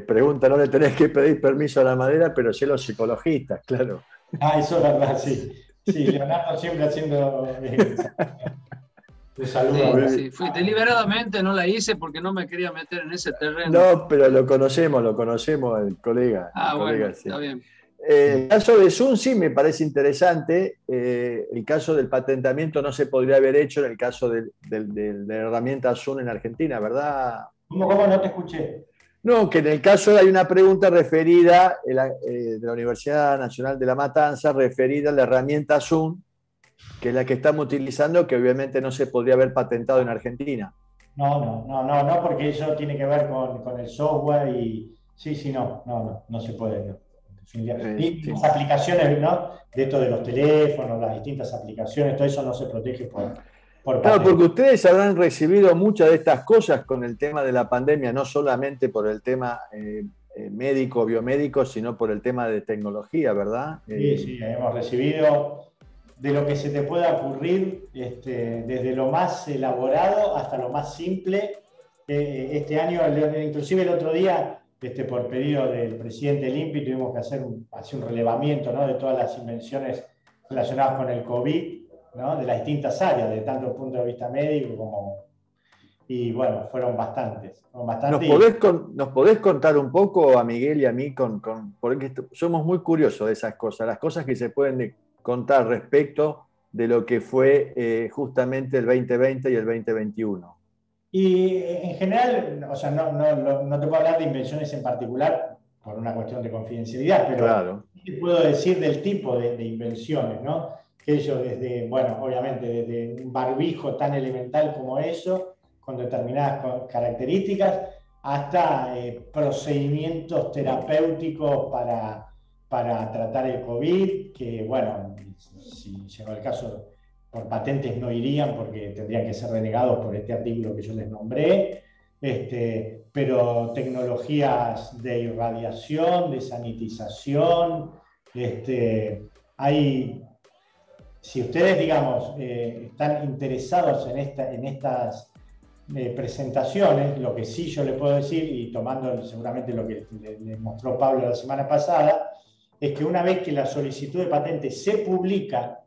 pregunta, no le tenés que pedir permiso a la madera, pero sí a los ecologistas, claro. Eso es verdad, sí. Sí, Leonardo siempre haciendo... Un saludo. Sí, deliberadamente no la hice porque no me quería meter en ese terreno. No, pero lo conocemos, el colega. Bueno, sí. está bien. El caso de Sun sí me parece interesante. El caso del patentamiento no se podría haber hecho en el caso de la herramienta Sun en Argentina, ¿verdad? ¿Cómo no te escuché? No, que en el caso hay una pregunta referida de la Universidad Nacional de La Matanza, referida a la herramienta Sun, que es la que estamos utilizando, que obviamente no se podría haber patentado en Argentina. No, porque eso tiene que ver con el software y sí, no se puede. No. Y las aplicaciones, ¿no? De esto de los teléfonos, las distintas aplicaciones, todo eso no se protege por claro, porque ustedes habrán recibido muchas de estas cosas con el tema de la pandemia, no solamente por el tema médico, biomédico, sino por el tema de tecnología, ¿verdad? Sí, hemos recibido de lo que se te pueda ocurrir, desde lo más elaborado hasta lo más simple. Este año, inclusive el otro día, por pedido del presidente del INPI, tuvimos que hacer un relevamiento, ¿no?, de todas las invenciones relacionadas con el COVID, ¿no?, de las distintas áreas, de tanto punto de vista médico como... Y bueno, fueron bastantes. ¿Nos podés contar un poco a Miguel y a mí, porque somos muy curiosos de esas cosas, las cosas que se pueden contar respecto de lo que fue justamente el 2020 y el 2021? Y en general, o sea, no te puedo hablar de invenciones en particular por una cuestión de confidencialidad, pero claro, te puedo decir del tipo de invenciones, ¿no? Que ellos desde, bueno, obviamente desde un barbijo tan elemental como eso, con determinadas características, hasta procedimientos terapéuticos para tratar el COVID, que bueno, si llega el caso, por patentes no irían porque tendrían que ser renegados por este artículo que yo les nombré, pero tecnologías de irradiación, de sanitización, si ustedes, digamos, están interesados en estas presentaciones, lo que sí yo les puedo decir, y tomando seguramente lo que le mostró Pablo la semana pasada, es que una vez que la solicitud de patente se publica,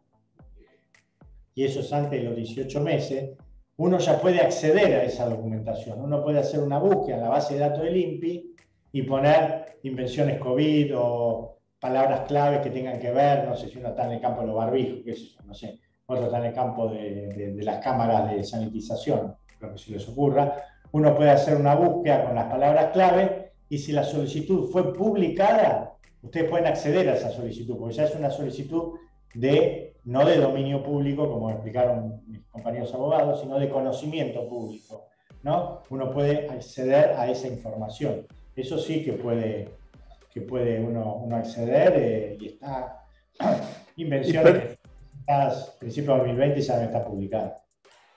y eso es antes de los 18 meses, uno ya puede acceder a esa documentación. Uno puede hacer una búsqueda en la base de datos del INPI y poner invenciones COVID o palabras claves que tengan que ver, no sé si uno está en el campo de los barbijos, qué sé yo, no sé, otro está en el campo de las cámaras de sanitización, lo que se les ocurra. Uno puede hacer una búsqueda con las palabras clave y si la solicitud fue publicada, ustedes pueden acceder a esa solicitud, porque ya es una solicitud no de dominio público, como explicaron mis compañeros abogados, sino de conocimiento público, ¿no? Uno puede acceder a esa información. Eso sí que puede uno acceder y está invenciones que a principios de 2020 ya no está publicada.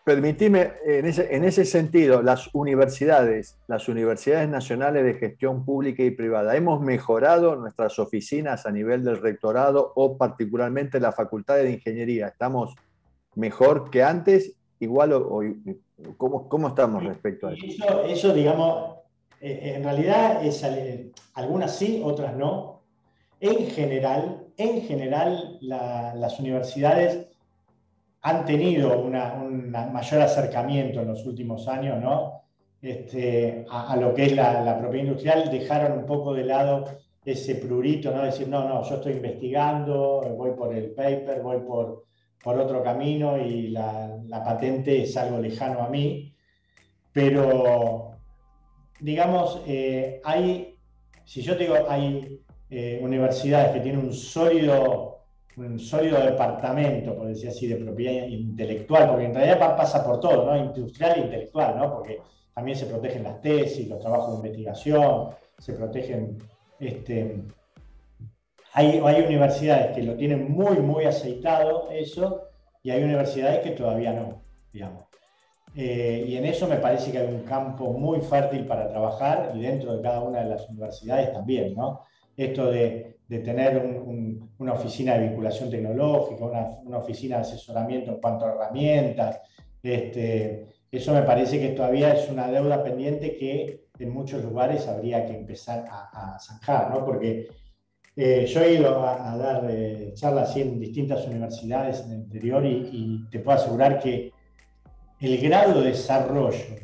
Permitime, en ese sentido, las universidades nacionales de gestión pública y privada, ¿hemos mejorado nuestras oficinas a nivel del rectorado o particularmente la Facultad de Ingeniería? ¿Estamos mejor que antes? ¿Igual cómo estamos respecto a eso? Eso digamos, en realidad algunas sí, otras no. En general, las universidades han tenido un mayor acercamiento en los últimos años, ¿no? A lo que es la propiedad industrial. Dejaron un poco de lado ese prurito, ¿no? Decir, no, yo estoy investigando, voy por el paper, voy por otro camino y la patente es algo lejano a mí. Pero, digamos, si yo te digo, hay universidades que tienen un sólido departamento, por decir así, de propiedad intelectual, porque en realidad pasa por todo, ¿no? Industrial e intelectual, ¿no? Porque también se protegen las tesis, los trabajos de investigación, se protegen. Hay universidades que lo tienen muy, muy aceitado eso, y hay universidades que todavía no, digamos. Y en eso me parece que hay un campo muy fértil para trabajar, y dentro de cada una de las universidades también, ¿no? Esto de tener una oficina de vinculación tecnológica, una oficina de asesoramiento en cuanto a herramientas, eso me parece que todavía es una deuda pendiente que en muchos lugares habría que empezar a zanjar, ¿no? Porque yo he ido a dar charlas en distintas universidades en el interior y te puedo asegurar que el grado de desarrollo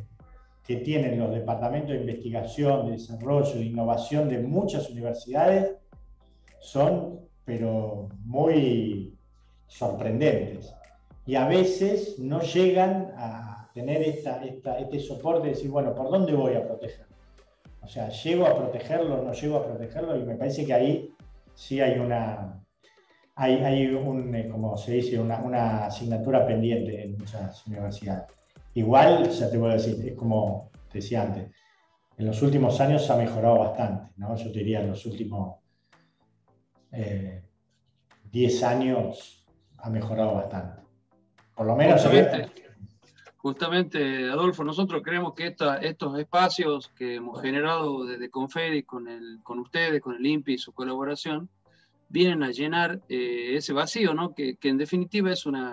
que tienen los departamentos de investigación, de desarrollo, de innovación de muchas universidades son, pero muy sorprendentes. Y a veces no llegan a tener este soporte de decir, bueno, ¿por dónde voy a protegerlo? O sea, ¿llego a protegerlo o no llego a protegerlo? Y me parece que ahí sí hay como se dice, una asignatura pendiente en muchas universidades. Igual, ya te voy a decir, es como te decía antes, en los últimos años se ha mejorado bastante, ¿no? Yo te diría, en los últimos 10 años ha mejorado bastante. Por lo menos... Justamente, Adolfo, nosotros creemos que estos espacios que hemos generado desde Confedi con ustedes, con el INPI y su colaboración, vienen a llenar ese vacío, ¿no? Que en definitiva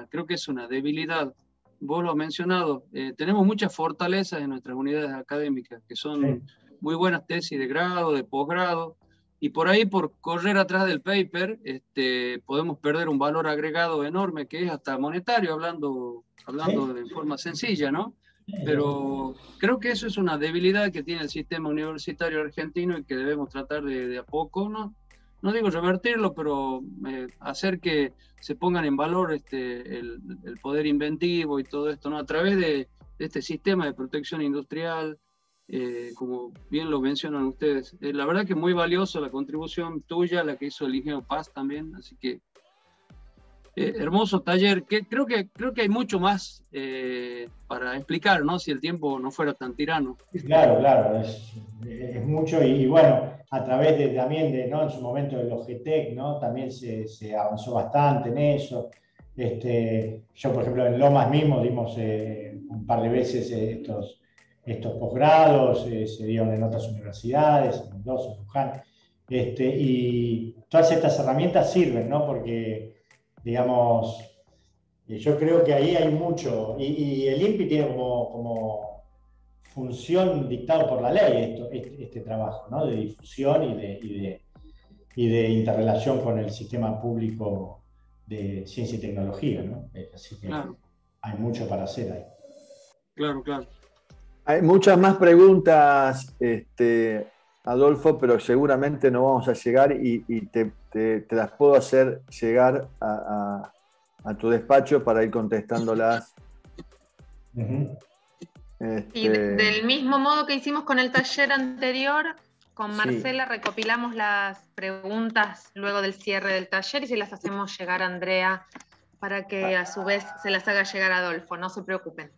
creo que es una debilidad. Vos lo has mencionado, tenemos muchas fortalezas en nuestras unidades académicas, que son muy buenas tesis de grado, de posgrado, y por ahí, por correr atrás del paper, podemos perder un valor agregado enorme, que es hasta monetario, hablando de forma sencilla, ¿no? Pero creo que eso es una debilidad que tiene el sistema universitario argentino y que debemos tratar de a poco, ¿no? No digo revertirlo, pero hacer que se pongan en valor el poder inventivo y todo esto, ¿no? A través de este sistema de protección industrial, como bien lo mencionan ustedes. La verdad que es muy valiosa la contribución tuya, la que hizo el ingeniero Paz también, así que hermoso taller, que creo que hay mucho más para explicar, ¿no? Si el tiempo no fuera tan tirano. Claro, es mucho y bueno, a través también ¿no? En su momento del OGTEC, ¿no? También se avanzó bastante en eso. Yo, por ejemplo, en Lomas mismo dimos un par de veces estos posgrados, se dieron en otras universidades, en Mendoza, en Luján, y todas estas herramientas sirven, ¿no? Porque digamos, yo creo que ahí hay mucho, y el INPI tiene como función dictado por la ley este trabajo, ¿no? De difusión y de interrelación con el sistema público de ciencia y tecnología, ¿no? Así que hay mucho para hacer ahí. Claro. Hay muchas más preguntas, Adolfo, pero seguramente no vamos a llegar y te las puedo hacer llegar a tu despacho para ir contestándolas. Y del mismo modo que hicimos con el taller anterior, con Marcela recopilamos las preguntas luego del cierre del taller y se las hacemos llegar a Andrea para que a su vez se las haga llegar a Adolfo, no se preocupen.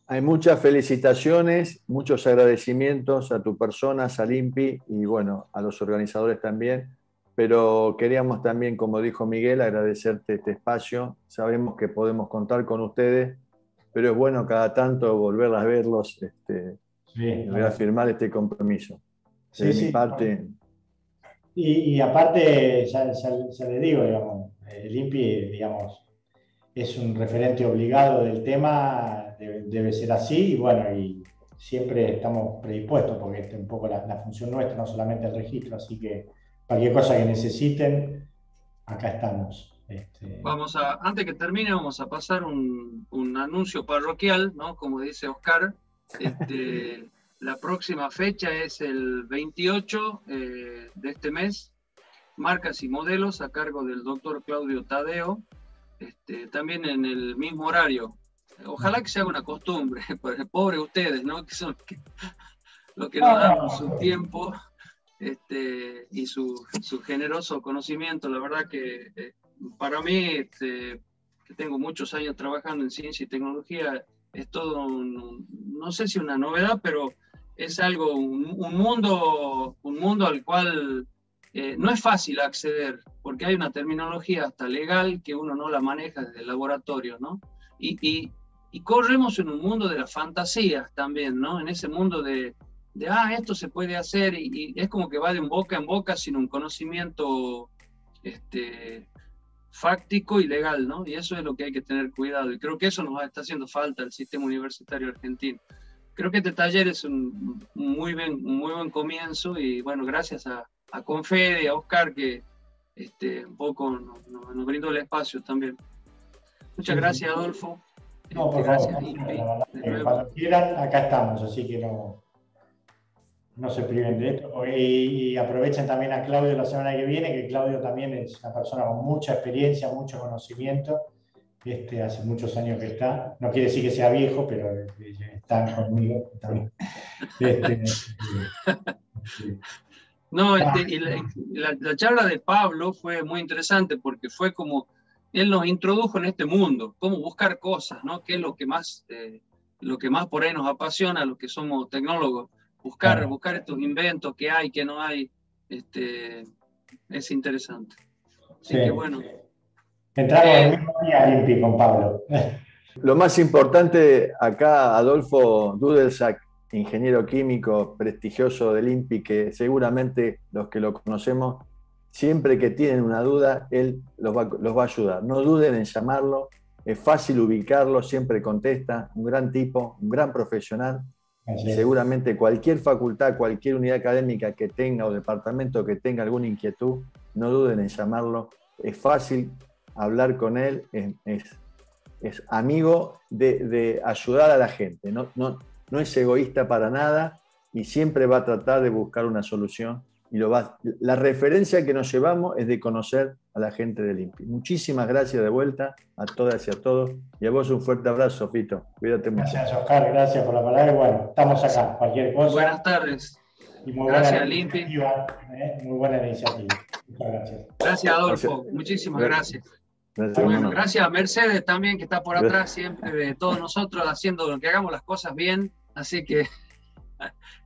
Hay muchas felicitaciones, muchos agradecimientos a tu persona, al INPI y bueno, a los organizadores también, pero queríamos también, como dijo Miguel, agradecerte este espacio. Sabemos que podemos contar con ustedes pero es bueno cada tanto volver a verlos. Sí, voy a firmar este compromiso. Sí, De sí. mi parte. Y aparte, ya le digo, digamos, el INPI, digamos, es un referente obligado del tema, debe ser así, y bueno, y siempre estamos predispuestos, porque esta es un poco la función nuestra, no solamente el registro, así que cualquier cosa que necesiten, acá estamos. Antes que termine, vamos a pasar un anuncio parroquial, ¿no? Como dice Oscar, la próxima fecha es el 28 de este mes, marcas y modelos a cargo del doctor Claudio Tadeo, también en el mismo horario. Ojalá que se haga una costumbre, pobre ustedes, ¿no? Que son los que nos dan su tiempo y su generoso conocimiento. La verdad que para mí, que tengo muchos años trabajando en ciencia y tecnología, es todo, no sé si una novedad, pero es algo, un mundo al cual no es fácil acceder, porque hay una terminología hasta legal que uno no la maneja desde el laboratorio, ¿no? Y corremos en un mundo de las fantasías también, ¿no? En ese mundo de esto se puede hacer, y es como que va de un boca en boca sin un conocimiento fáctico y legal, ¿no? Y eso es lo que hay que tener cuidado, y creo que eso nos está haciendo falta al sistema universitario argentino. Creo que este taller es un muy buen comienzo, y bueno, gracias a Confede y a Oscar, que un poco nos brindó el espacio también. Muchas gracias, Adolfo. No, por gracias, favor, INPI. cuando quieran, acá estamos, así que no se priven de esto. Y aprovechen también a Claudio la semana que viene, que Claudio también es una persona con mucha experiencia, mucho conocimiento. Hace muchos años que está. No quiere decir que sea viejo, pero está conmigo también. No, y la charla de Pablo fue muy interesante, porque fue como él nos introdujo en este mundo, cómo buscar cosas, ¿no? ¿Qué es lo que más por ahí nos apasiona a los que somos tecnólogos? Buscar estos inventos, qué hay, qué no hay, es interesante. Así que bueno. Entramos el mismo día al INPI con Pablo. Lo más importante acá, Adolfo Dudelsack, ingeniero químico prestigioso del INPI, que seguramente los que lo conocemos, siempre que tienen una duda, él los va a ayudar. No duden en llamarlo, es fácil ubicarlo, siempre contesta, un gran tipo, un gran profesional. Y seguramente cualquier facultad, cualquier unidad académica que tenga o departamento que tenga alguna inquietud, no duden en llamarlo. Es fácil hablar con él, es amigo de ayudar a la gente, no es egoísta para nada, y siempre va a tratar de buscar una solución. Y la referencia que nos llevamos es de conocer a la gente del INPI. Muchísimas gracias de vuelta a todas y a todos. Y a vos un fuerte abrazo, Fito. Cuídate mucho. Gracias, Oscar. Gracias por la palabra. Y bueno, estamos acá. Cualquier cosa. Buenas tardes. Y muy gracias buena al INPI. Muy buena iniciativa. Muchas gracias. Gracias, Adolfo. Muchísimas gracias. Gracias a Mercedes también, que está por atrás siempre de todos nosotros, haciendo que hagamos las cosas bien. Así que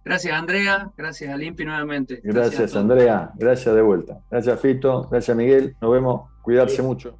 gracias, Andrea. Gracias al INPI nuevamente. Gracias, Andrea. Gracias de vuelta. Gracias, Fito. Gracias, Miguel. Nos vemos. Cuidarse mucho.